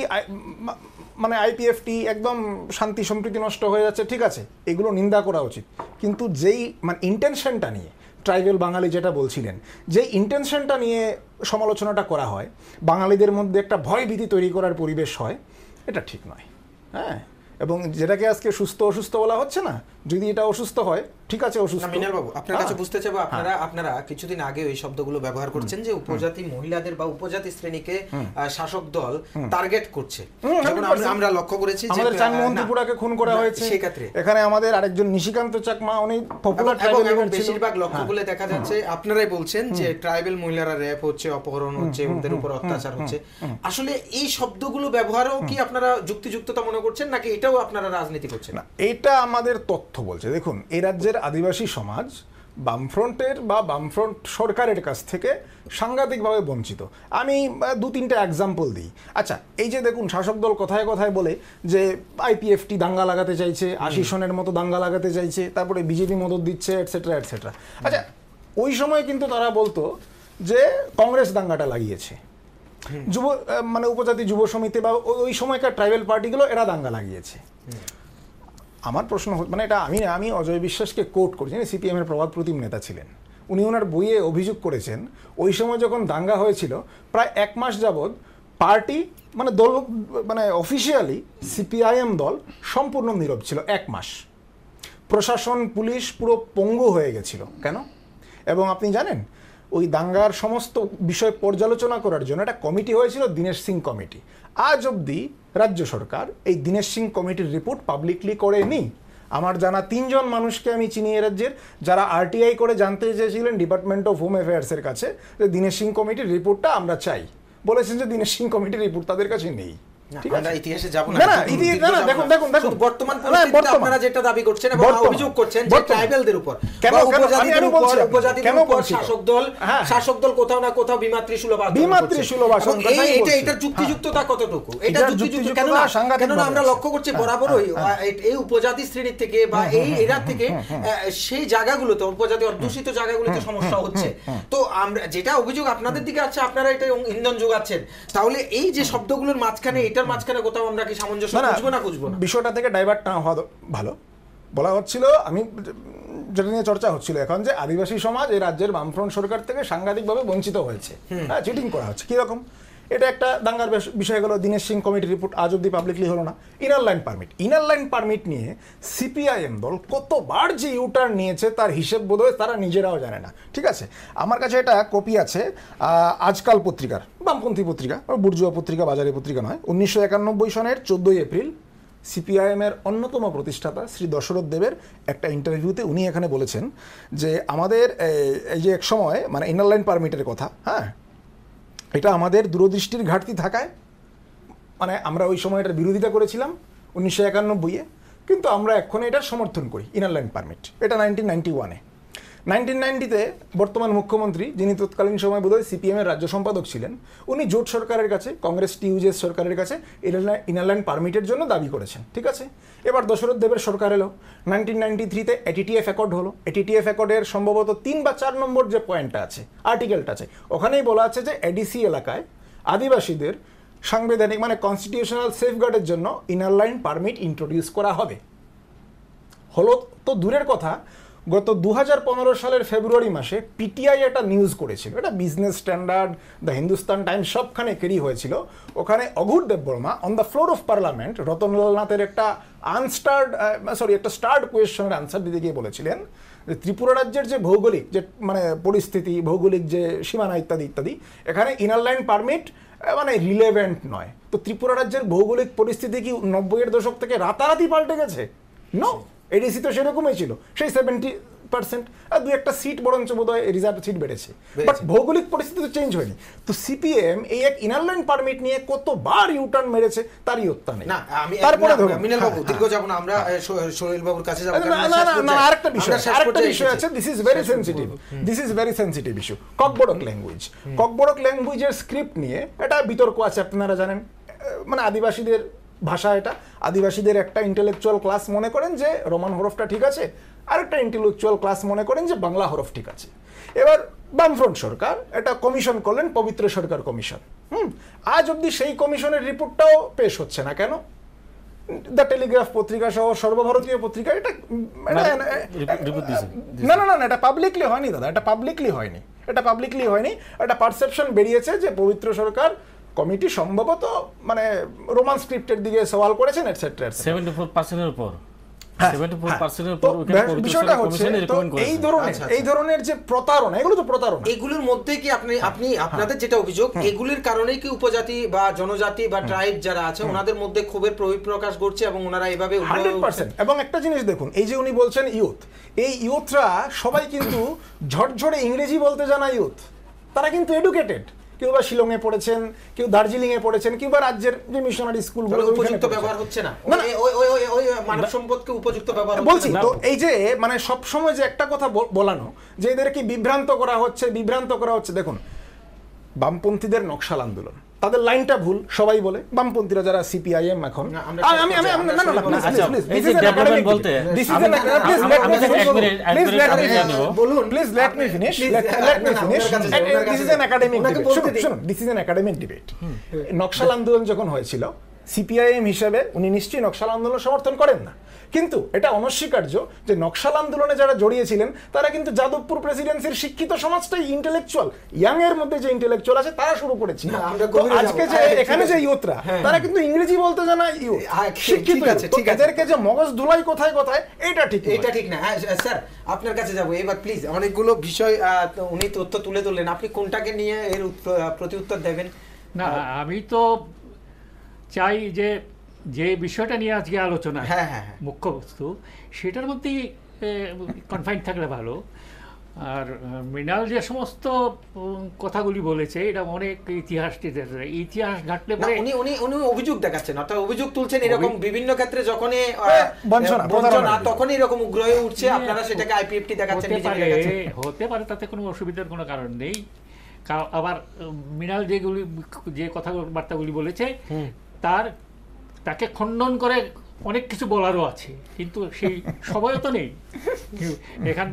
মানে আইপিএফটি একদম শান্তি সম্প্রীতি নষ্ট হয়ে যাচ্ছে, ঠিক আছে, এগুলো নিন্দা করা উচিত। কিন্তু যেই মানে ইন্টেনশনটা নিয়ে ট্রাইবেল বাঙালি যেটা বলছিলেন, যে ইন্টেনশনটা নিয়ে সমালোচনাটা করা হয়, বাঙালিদের মধ্যে একটা ভয় ভীতি তৈরি করার পরিবেশ হয়, এটা ঠিক নয়। হ্যাঁ, এবং যেটাকে আজকে সুস্থ অসুস্থ বলা হচ্ছে না, যদি এটা অসুস্থ হয় ঠিক আছে, অসুস্থ। মৃণাল বাবু আপনার কাছে বুঝতে চাইবো, আপনারা কিছুদিন আগে ওই শব্দগুলো ব্যবহার করছেন যে উপজাতি মহিলাদের বা উপজাতি শ্রেণীকে শাসক দল টার্গেট করছে, যেমন আমরা লক্ষ্য করেছি যে আমাদের চাকমা ত্রিপুরাকে খুন করা হয়েছে, সেক্ষেত্রে এখানে আমাদের আরেকজন নিশিকান্ত চাকমা উনি পপুলার ট্রাইবেল লিডার ছিল। বেশিরভাগ লক্ষ্য করলে দেখা যাচ্ছে আপনারাই বলছেন যে ট্রাইবেল মহিলারা রেপ হচ্ছে, অপহরণ হচ্ছে, ওদের উপর অত্যাচার হচ্ছে। আসলে এই শব্দগুলো ব্যবহারও কি আপনারা যুক্তিযুক্ততা মনে করছেন, নাকি এটাও আপনারা রাজনীতি করছেন? না, এটা আমাদের তথ্য বলছে। দেখুন, এই রাজ্যের আদিবাসী সমাজ বামফ্রন্টের বা বামফ্রন্ট সরকারের কাছ থেকে সাংঘাতিকভাবে বঞ্চিত। আমি 2-3টা এক্সাম্পল দিই। আচ্ছা, এই যে দেখুন, শাসক দল কথায় কথায় বলে যে আইপিএফটি দাঙ্গা লাগাতে চাইছে, 80 সনের মতো দাঙ্গা লাগাতে চাইছে, তারপরে বিজেপি মদত দিচ্ছে, এটসেট্রা এটসেট্রা। আচ্ছা, ওই সময় কিন্তু তারা বলতো যে কংগ্রেস দাঙ্গাটা লাগিয়েছে, যুব মানে উপজাতি যুব সমিতি বা ওই সময়কার ট্রাইবেল পার্টিগুলো এরা দাঙ্গা লাগিয়েছে। আমার প্রশ্ন মানে এটা আমি অজয় বিশ্বাসকে কোট করছি, সিপিএম এর প্রবাদ প্রতিম নেতা ছিলেন, উনি ওনার বইয়ে অভিযোগ করেছেন ওই সময় যখন দাঙ্গা হয়েছিল প্রায় 1 মাস যাবৎ পার্টি মানে দল মানে অফিসিয়ালি সিপিআইএম দল সম্পূর্ণ নীরব ছিল 1 মাস। প্রশাসন পুলিশ পুরো পঙ্গু হয়ে গেছিল। কেন? এবং আপনি জানেন, ওই দাঙ্গার সমস্ত বিষয় পর্যালোচনা করার জন্য একটা কমিটি হয়েছিল, দীনেশ সিং কমিটি। আজ অবধি রাজ্য সরকার এই দীনেশ সিং কমিটির রিপোর্ট পাবলিকলি করেনি। আমার জানা 3 জন মানুষকে আমি চিনি এ রাজ্যের, যারা আরটিআই করে জানতে চেয়েছিলেন ডিপার্টমেন্ট অফ হোম অ্যাফেয়ার্সের কাছে যে দীনেশ সিং কমিটির রিপোর্টটা আমরা চাই। বলেছেন যে দীনেশ সিং কমিটির রিপোর্ট তাদের কাছে নেই। ইতিহাসে যাব না, দেখুন বর্তমান পরিস্থিতিতে আপনারা যেটা দাবি করছেন এবং অভিযোগ করছেন যে ট্রাইবেলদের উপর, উপজাতিদের উপর শাসক দল কোথাও না কোথাও বিমাতৃ সুলভ আচরণ করছে। এটার যুক্তিযুক্ততা কতটুকু? এটা যুক্তিযুক্ত কেননা আমরা লক্ষ্য করছি বরাবরই এই উপজাতি শ্রেণীর থেকে বা এই এরা থেকে সেই জায়গাগুলোতে, উপজাতি অধ্যুষিত জায়গাগুলোতে সমস্যা হচ্ছে। তো আমরা যেটা অভিযোগ আপনাদের দিকে আছে, আপনারা এটা ইন্ধন যোগাচ্ছেন। তাহলে এই যে শব্দগুলোর মাঝখানে, এটার মাঝখানে কোথাও আমরা কি সামঞ্জস্য খুঁজবো না? বিষয়টা থেকে ডাইভার্ট না হওয়া ভালো। বলা হচ্ছিল, আমি যেটা নিয়ে চর্চা হচ্ছিল এখন, যে আদিবাসী সমাজ এই রাজ্যের বামফ্রন্ট সরকার থেকে সাংঘাতিকভাবে বঞ্চিত হয়েছে, হ্যাঁ, চিটিং করা হচ্ছে। কিরকম? এটা একটা দাঙ্গার বিষয় গেল। দীনেশ সিং কমিটি রিপোর্ট আজ অব্দি পাবলিকলি হলো না। ইনার লাইন পারমিট নিয়ে সিপিআইএম দল কতবার যে ইউটার্ন নিয়েছে তার হিসেব বোধহয় তারা নিজেরাও জানে না। ঠিক আছে, আমার কাছে এটা কপি আছে আজকাল পত্রিকার, বামপন্থী পত্রিকা, বুর্জুয়া পত্রিকা, বাজারে পত্রিকা নয়। 1991 সনের 14 এপ্রিল সিপিআইএমের অন্যতম প্রতিষ্ঠাতা শ্রী দশরথ দেবের একটা ইন্টারভিউতে উনি এখানে বলেছেন যে আমাদের এই যে এক সময় মানে ইনার লাইন পারমিটের কথা, হ্যাঁ, এটা আমাদের দূরদৃষ্টির ঘাটতি থাকায় মানে আমরা ওই সময় এটার বিরোধিতা করেছিলাম 1991-এ, কিন্তু আমরা এখন এটার সমর্থন করি ইনার লাইন পারমিট। এটা 1991-এ। 1990-তে বর্তমান মুখ্যমন্ত্রী, যিনি তৎকালীন সময় বোধহয় সিপিএমের রাজ্য সম্পাদক ছিলেন, উনি জোট সরকারের কাছে, কংগ্রেস টিউজেস সরকারের কাছে ইনার লাইন পারমিটের জন্য দাবি করেছেন। ঠিক আছে, এবার দশরথ দেবের সরকার এলো। 1993-তে এটিটিএফ অ্যাকর্ড হলো। এটিটিএফ অ্যাকর্ডের সম্ভবত 3 বা 4 নম্বর যে পয়েন্টটা আছে, আর্টিকেলটা আছে, ওখানেই বলা আছে যে এডিসি এলাকায় আদিবাসীদের সাংবিধানিক মানে কনস্টিটিউশনাল সেফগার্ডের জন্য ইনার লাইন পারমিট ইন্ট্রোডিউস করা হবে। হলো তো দূরের কথা, গত 2015 সালের ফেব্রুয়ারি মাসে পিটিআই একটা নিউজ করেছিল, এটা Business Standard, the Hindustan Times সবখানে কেরি হয়েছিল। ওখানে Aghore Debbarma on the floor of parliament Ratanlal নাথের একটা একটা স্টার্ড কোয়েশ্চনের আনসার দিতে গিয়ে বলেছিলেন যে ত্রিপুরা রাজ্যের যে ভৌগোলিক যে মানে পরিস্থিতি, ভৌগোলিক যে সীমানা ইত্যাদি ইত্যাদি, এখানে ইনার লাইন পারমিট মানে রিলেভেন্ট নয়। তো ত্রিপুরা রাজ্যের ভৌগোলিক পরিস্থিতি কি 90-এর দশক থেকে রাতারাতি পাল্টে গেছে? নো, এডিসি তো সেরকমই ছিল, সেই 70%, আর 2-একটা সিট বরঞ্চ বোধহয় রিজার্ভ সিট বেড়েছে, বাট ভৌগোলিক পরিস্থিতি তো চেঞ্জ হয়নি। তো সিপিএম এই এক ইনার লাইন পারমিট নিয়ে কতবার ইউটার্ন মেরেছে তার ইয়ত্তা নেই। না আমি তারপরে মিনাল বাবু দীর্ঘ যাব না, আমরা সোহেল বাবুর কাছে যাব। না, আরেকটা বিষয় আছে, this is very sensitive issue. Kokborok ল্যাঙ্গুয়েজের স্ক্রিপ্ট নিয়ে এটা বিতর্ক আছে, আপনারা জানেন। মানে আদিবাসীদের ভাষা, এটা আদিবাসীদের একটা ইন্টেলেকচুয়াল ক্লাস মনে করেন যে রোমান হরফটা ঠিক আছে, আর একটা ইন্টেলেকচুয়াল ক্লাস মনে করেন যে বাংলা হরফ ঠিক আছে। এবার বামফ্রন্ট সরকার এটা কমিশন করলেন, পবিত্র সরকার কমিশন। আজ অবধি সেই কমিশনের রিপোর্টটাও পেশ হচ্ছে না। কেন? দ্য টেলিগ্রাফ পত্রিকা সহ সর্বভারতীয় পত্রিকা এটা না, এটা পাবলিকলি হয়নি দাদা, এটা পাবলিকলি হয়নি। একটা পারসেপশন বেরিয়েছে যে পবিত্র সরকার কমিটি সম্ভবত মানে রোমান স্ক্রিপ্টের দিকে সওয়াল করেছেন এটসেট্রা। 74%-এর উপর এই ধরনের যে প্রতারণা, এগুলো তো প্রতারণা। এগুলোর মধ্যে কি আপনি আপনাদের যেটা অভিযোগ, এগুলির কারণেই কি উপজাতি বা জনজাতি বা ট্রাইব যারা আছে ওনাদের মধ্যে ক্ষোভের বহিঃপ্রকাশ ঘটছে এবং ওনারা এইভাবে 100%। এবং একটা জিনিস দেখুন, এই যে উনি বলছেন ইয়ুথ, এই ইয়ুথরা সবাই কিন্তু ঝরঝরে ইংরেজি বলতে জানা ইয়ুথ, তারা কিন্তু এডুকেটেড। কেউ বা শিলংয়ে পড়েছেন, কেউ দার্জিলিংয়ে পড়েছেন, কেউ বা রাজ্যের যে মিশনারি স্কুলগুলো, উপযুক্ত ব্যবহার হচ্ছে না, ওই মানব সম্পদকে উপযুক্ত ব্যবহার বলছি তো। এই যে মানে সবসময় যে একটা কথা বলানো যে এদেরকে বিভ্রান্ত করা হচ্ছে, দেখুন বামপন্থীদের নকশাল আন্দোলন, তাদের লাইনটা ভুল সবাই বলে, বামপন্থীরা যারা সিপিআইএম এখন নকশাল আন্দোলন যখন হয়েছিল, সিপিআইএম হিসেবে উনি নিশ্চয়ই নকশাল আন্দোলন সমর্থন করেন না, কিন্তু এটা অনস্বীকার্য যে নকশাল আন্দোলনে যারা জড়িয়েছিলেন তারা কিন্তু যাদবপুর প্রেসিডেন্সির শিক্ষিত সমাজটাই ইন্টেলেকচুয়াল, ইয়াং এর মধ্যে যে ইন্টেলেকচুয়াল আছে তারা শুরু করেছিল। আজকে যে এখানে যে ইয়ুথরা, তারা কিন্তু ইংরেজি বলতে জানা শিক্ষিত আছে, ঠিক আছে, এদেরকে যে মগজ ধুলাই কোথায় এটা ঠিক না। স্যার আপনার কাছে যাবো এবার, প্লিজ। অনেকগুলো বিষয় উনি তথ্য তুলে ধরলেন, আপনি কোনটাকে নিয়ে এর প্রতি উত্তর দেবেন? না, আমি তো চাই যে বিষয়টা নিয়ে আজকে আলোচনা, মুখ্য বস্তু, সেটার মধ্যেই কনফাইন থাকলে ভালো। আর মৃণাল যে সমস্ত কথাগুলি বলেছে, এটা অনেক ইতিহাস ঘাটলে উনি অভিযোগ দেখাচ্ছেন, অর্থাৎ অভিযোগ তুলছেন এরকম বিভিন্ন ক্ষেত্রে, যখনই তখনই এরকম উগ্র হয়ে উঠছে, আপনারা সেটাকে আইপিএফটি দেখাচ্ছেন। হতে পারে, তাতে কোনো অসুবিধার কোনো কারণ নেই। আবার মৃণাল যে কথাবার্তাগুলি বলেছে তাকে খণ্ডন করে অনেক কিছু বলারও আছে, কিন্তু সেই সময়ও তো নেই। এখান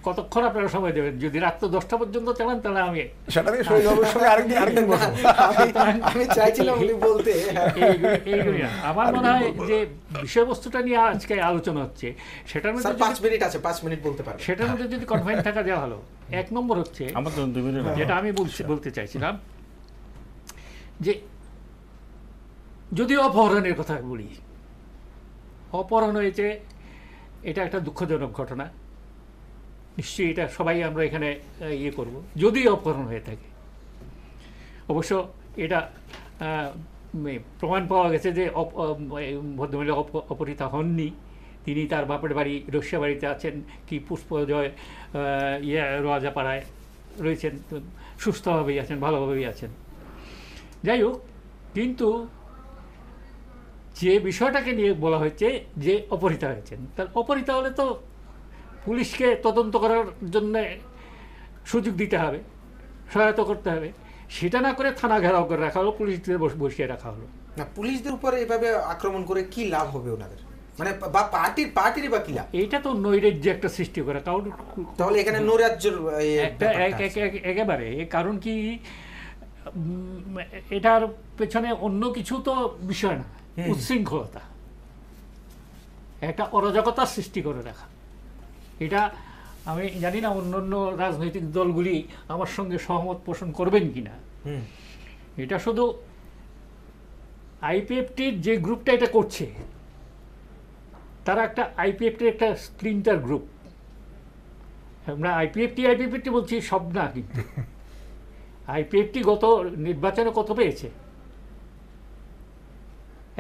কতক্ষণ আপনারা সময় দেবেন? যদি রাত্র 10টা পর্যন্ত চালান তাহলে আমি সেটা নিয়ে শহীদ বাবুর সঙ্গে আরেকদিন বসবো। আমি চাইছিলাম উনি বলতে। এইগুলি না। আমার মনে হয় যে বিষয়বস্তুটা নিয়ে আজকে আলোচনা হচ্ছে, সেটার মধ্যে 5 মিনিট আছে, 5 মিনিট বলতে পারবেন। সেটার মধ্যে যদি কনফাইন থাকা দেওয়া ভালো। এক নম্বর হচ্ছে আমার তো 2 মিনিট যেটা আমি বলতে চাইছিলাম, যে যদিও অপহরণের কথা বলি, অপহরণ হয়েছে, এটা একটা দুঃখজনক ঘটনা। নিশ্চয়ই এটা সবাই আমরা এখানে ইয়ে করব, যদি অপহরণ হয়ে থাকে। অবশ্য এটা প্রমাণ পাওয়া গেছে যে ভদ্রমহিলা অপহৃতা হননি। তিনি তার বাপের বাড়ি রসিয়া বাড়িতে আছেন, কি পুষ্পজয় রাজাপাড়ায় রয়েছেন, সুস্থভাবেই আছেন, ভালোভাবেই আছেন। যাই হোক, কিন্তু যে বিষয়টাকে নিয়ে বলা হয়েছে যে অপহৃতা হয়েছেন, তার অপহৃতা হলে তো পুলিশকে তদন্ত করার জন্য সুযোগ দিতে হবে, সহায়তা করতে হবে। সেটা না করে থানা ঘেরাও করে রাখা হলো, পুলিশদের বসিয়ে রাখা হলো। না, পুলিশদের উপরে এভাবে আক্রমণ করে কি লাভ হবে ওনাদের? মানে বা পার্টির বা কি লাভ? এইটা তো নৈরাজ্য একটা সৃষ্টি করে। কারণ তাহলে এখানে নৈরাজ্যের একটা একেবারে, কারণ কি এটার পেছনে অন্য কিছু তো বিষয় না, উচ্ছৃঙ্খলতা, একটা অরাজকতার সৃষ্টি করে রাখা। এটা আমি জানি না অন্যান্য রাজনৈতিক দলগুলি আমার সঙ্গে সহমত পোষণ করবেন কিনা। এটা শুধু আইপিএফটির যে গ্রুপটা এটা করছে, তারা একটা আইপিএফটির একটা স্প্লিন্টার গ্রুপ। আমরা আইপিএফটি বলছি, সব না। কিন্তু আইপিএফটি গত নির্বাচনে কত পেয়েছে?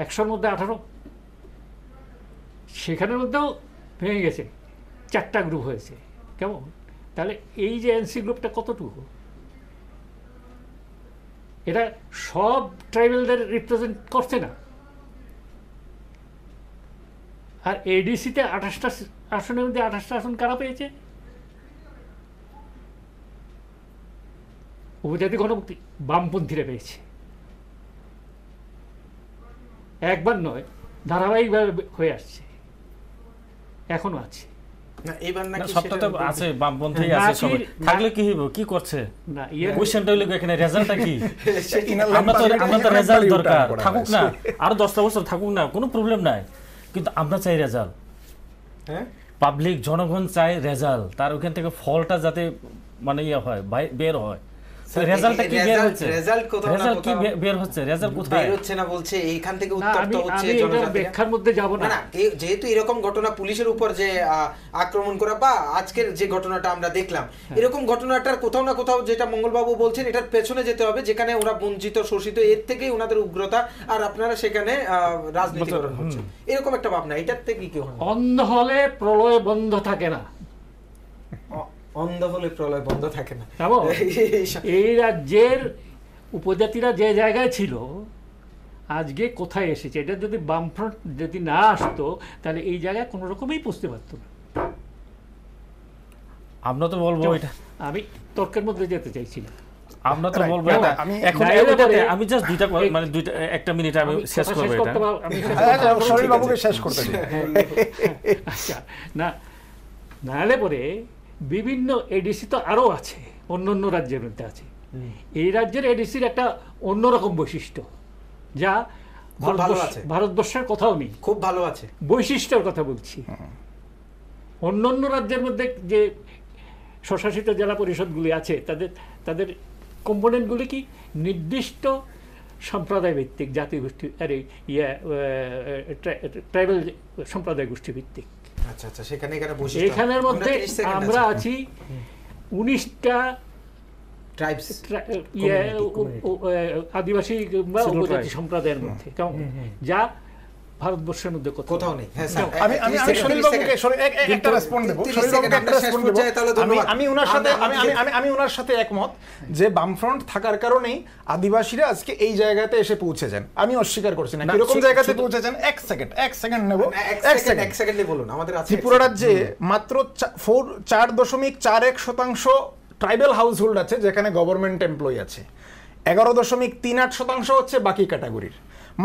100-র মধ্যে 18। সেখানের মধ্যেও ভেঙে গেছে, 4টা গ্রুপ হয়েছে। কেমন? তাহলে এই যে এনসি গ্রুপটা কতটুকু? এটা সব ট্রাইবেলদের রিপ্রেজেন্ট করছে না। আর এডিসিতে 28টা আসনের মধ্যে 28টা আসন কারা পেয়েছে? উপজাতি গণমুক্তি বামপন্থীরা পেয়েছে। একবার নয়, ধারাবাহিকভাবে হয়ে আসছে, এখনো আছে। না, এবার নাকি সবটা আছে, বামপন্থী আছে সবাই। থাকলে কি হইব? কি করছে না? কোশ্চেনটা হইলো এখানে রেজাল্টটা কি? আমরা তো রেজাল্ট দরকার, থাকুক না, আরো 10টা বছর থাকুক না, কোনো প্রবলেম নাই, কিন্তু আমরা চাই রেজাল্ট। হ্যাঁ, পাবলিক জনগণ চাই রেজাল্ট, তার ওখান থেকে ফলটা যাতে মানে ইয়ে হয়, বের হয়। রেজাল্টটা কি বের হচ্ছে? রেজাল্ট কি বের হচ্ছে? রেজাল্ট কোথায় বের হচ্ছে না বলছে, এইখান থেকে উত্তপ্ত হচ্ছে জনজাতি। ব্যাখ্যার মধ্যে যাব না। না, যেহেতু এরকম ঘটনা পুলিশের উপর যে আক্রমণ করা বা আজকের যে ঘটনাটা আমরা দেখলাম, এরকম ঘটনাটার কোথাও না কোথাও, যেটা মঙ্গলবাবু বলছেন, এটার পেছনে যেতে হবে, যেখানে ওরা বঞ্চিত শোষিত, এর থেকেই ওনাদের উগ্রতা, আর আপনারা সেখানে রাজনীতিকরণ হচ্ছে, এরকম একটা ভাবনা। এটার থেকে কি হয়? অন্ধ হলে প্রলয় বন্ধ থাকে না। অন্ধ হলে প্রলয় বন্ধ থাকে না। এই রাজ্যের উপজাতিরা যে জায়গায় ছিল, আজকে কোথায় এসেছে? এটা যদি বামফ্রন্ট যদি না আসতো, তাহলে এই জায়গায় কোনো রকমই পৌঁছতে পারত না। আমরা তো বলবো এটা, আমি তর্কের মধ্যে যেতে চাইছি না। আমরা তো বলবো এটা এখন। আমি জাস্ট একটা মিনিট আমি শেষ করব এটা। শরীর বাবুকে শেষ করতে দিন। আচ্ছা, না হলে পরে বিভিন্ন এডিসি তো আরো আছে, অন্য রাজ্যের মধ্যে আছে। এই রাজ্যের এডিসির একটা অন্যরকম বৈশিষ্ট্য, যা ভারতবর্ষের কোথাও নেই। খুব ভালো আছে, বৈশিষ্ট্যের কথা বলছি। অন্য রাজ্যের মধ্যে যে স্বশাসিত জেলা পরিষদগুলি আছে, তাদের কম্পোনেন্টগুলি কি নির্দিষ্ট সম্প্রদায় ভিত্তিক, জাতি গোষ্ঠী, ট্রাইবেল সম্প্রদায় গোষ্ঠী ভিত্তিক। আচ্ছা আচ্ছা, এখানের মধ্যে আমরা আছি 19টা ট্রাইবস, আদিবাসী বা উপজাতি সম্প্রদায়ের মধ্যে, যা ভারতবর্ষের মধ্যে কোথাও নেই। আমি ওনার সাথে একমত যে বামফ্রন্ট থাকার কারণেই আদিবাসীরা আজকে এই জায়গাতে এসে পৌঁছেছেন। আমি অস্বীকার করছি না, কিরকম জায়গাতে পৌঁছেছেন। এক সেকেন্ড নেব, ত্রিপুরা রাজ্যে মাত্র 4.41% ট্রাইবেল হাউস হোল্ড আছে, যেখানে গভর্নমেন্ট এমপ্লয়ি আছে। 11.38% হচ্ছে বাকি ক্যাটাগরির।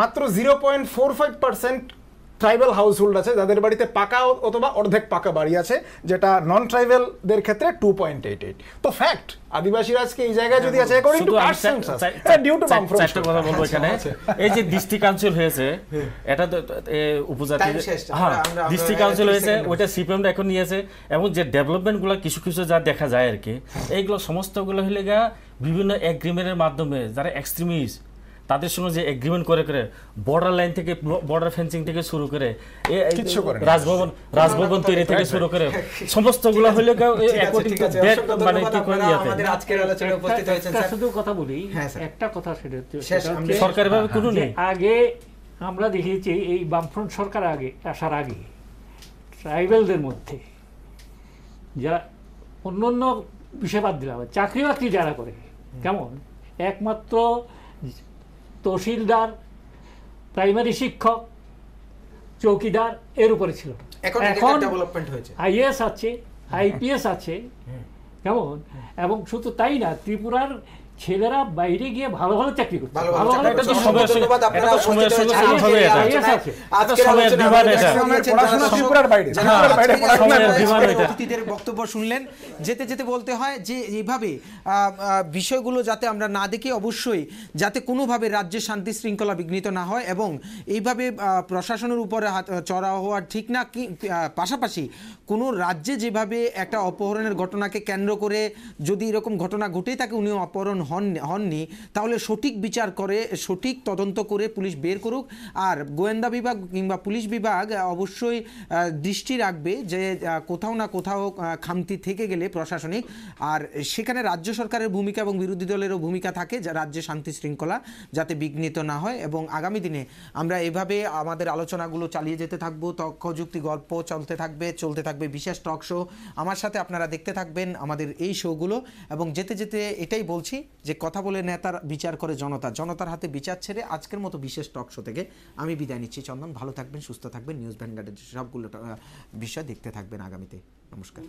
মাত্র 0.45% ট্রাইবাল হাউসহোল্ড আছে যাদের বাড়িতে পাকা অথবা অর্ধেক পাকা বাড়ি আছে, যেটা নন ট্রাইবালদের ক্ষেত্রে 2.88। তো ফ্যাক্ট, আদিবাসীরা আজকে এই জায়গায় যদি আছে according to caste census, due to চারটা কথা বলবো এখানে। এই যে ডিস্ট্রিক্ট কাউন্সিল হয়েছে, এটা উপজাতি ডিস্ট্রিক্ট কাউন্সিল হয়েছে, ওইটা সিপিএমটা এখন নিয়েছে, এবং যে ডেভেলপমেন্টগুলো কিছু কিছু যা দেখা যায় আর কি, এইগুলো সমস্তগুলো হলে গা বিভিন্ন এগ্রিমেন্টের মাধ্যমে যারা এক্সট্রিমিস্ট তাদের সঙ্গে যে এগ্রিমেন্ট করে করে বর্ডার লাইন থেকে বর্ডার ফেন্সিং থেকে শুরু করে রাজভবন তৈরি থেকে শুরু করে সমস্তগুলো হলে মানে কি করে শুধু কথা বলি, একটা কথা সেটা হচ্ছে সরকারিভাবে কোনো নেই। আগে আমরা দেখেছি এই বামফ্রন্ট সরকার আসার আগে ট্রাইবেলদের মধ্যে যারা অন্য বিষয় বাদ দিলাম, চাকরি বাকরি যারা করে কেমন, একমাত্র তহসিলদার, প্রাইমারি শিক্ষক, চৌকিদার এর উপরে ছিল। এখন আইএএস আছে, আইপিএস আছে কেমন, এবং শুধু তাই না, ত্রিপুরার ছেলেরা বাইরে গিয়ে ভালো ভালো চাকরি করছে। অতিথিদের বক্তব্য শুনলেন, যেতে যেতে বলতে হয় যে এইভাবে বিষয়গুলো যাতে আমরা না দেখি, অবশ্যই যাতে কোনোভাবে রাজ্যের শান্তি শৃঙ্খলা বিঘ্নিত না হয়, এবং এইভাবে প্রশাসনের উপরে চড়া হওয়া ঠিক না। পাশাপাশি কোনো রাজ্যে যেভাবে একটা অপহরণের ঘটনাকে কেন্দ্র করে যদি এরকম ঘটনা ঘটেই থাকে, উনিও অপহরণ হননি, তাহলে সঠিক বিচার করে, সঠিক তদন্ত করে পুলিশ বের করুক। আর গোয়েন্দা বিভাগ কিংবা পুলিশ বিভাগ অবশ্যই দৃষ্টি রাখবে যে কোথাও না কোথাও খামতি থেকে গেলে প্রশাসনিক, আর সেখানে রাজ্য সরকারের ভূমিকা এবং বিরোধী দলেরও ভূমিকা থাকে, যা রাজ্যে শান্তি শৃঙ্খলা যাতে বিঘ্নিত না হয়। এবং আগামী দিনে আমরা এভাবে আমাদের আলোচনাগুলো চালিয়ে যেতে থাকবো, তর্কযুক্তি গল্প চলতে থাকবে বিশেষ টক শো। আমার সাথে আপনারা দেখতে থাকবেন আমাদের এই শোগুলো, এবং যেতে যেতে এটাই বলছি যে কথা বলে নেতার বিচার করে জনতার হাতে বিচার ছেড়ে আজকের মতো বিশেষ টক শো থেকে আমি বিদায় নিচ্ছি। চন্দন, ভালো থাকবেন, সুস্থ থাকবেন, নিউজ ভ্যানগার্ডের সবগুলো বিষয় দেখতে থাকবেন আগামীতে। নমস্কার।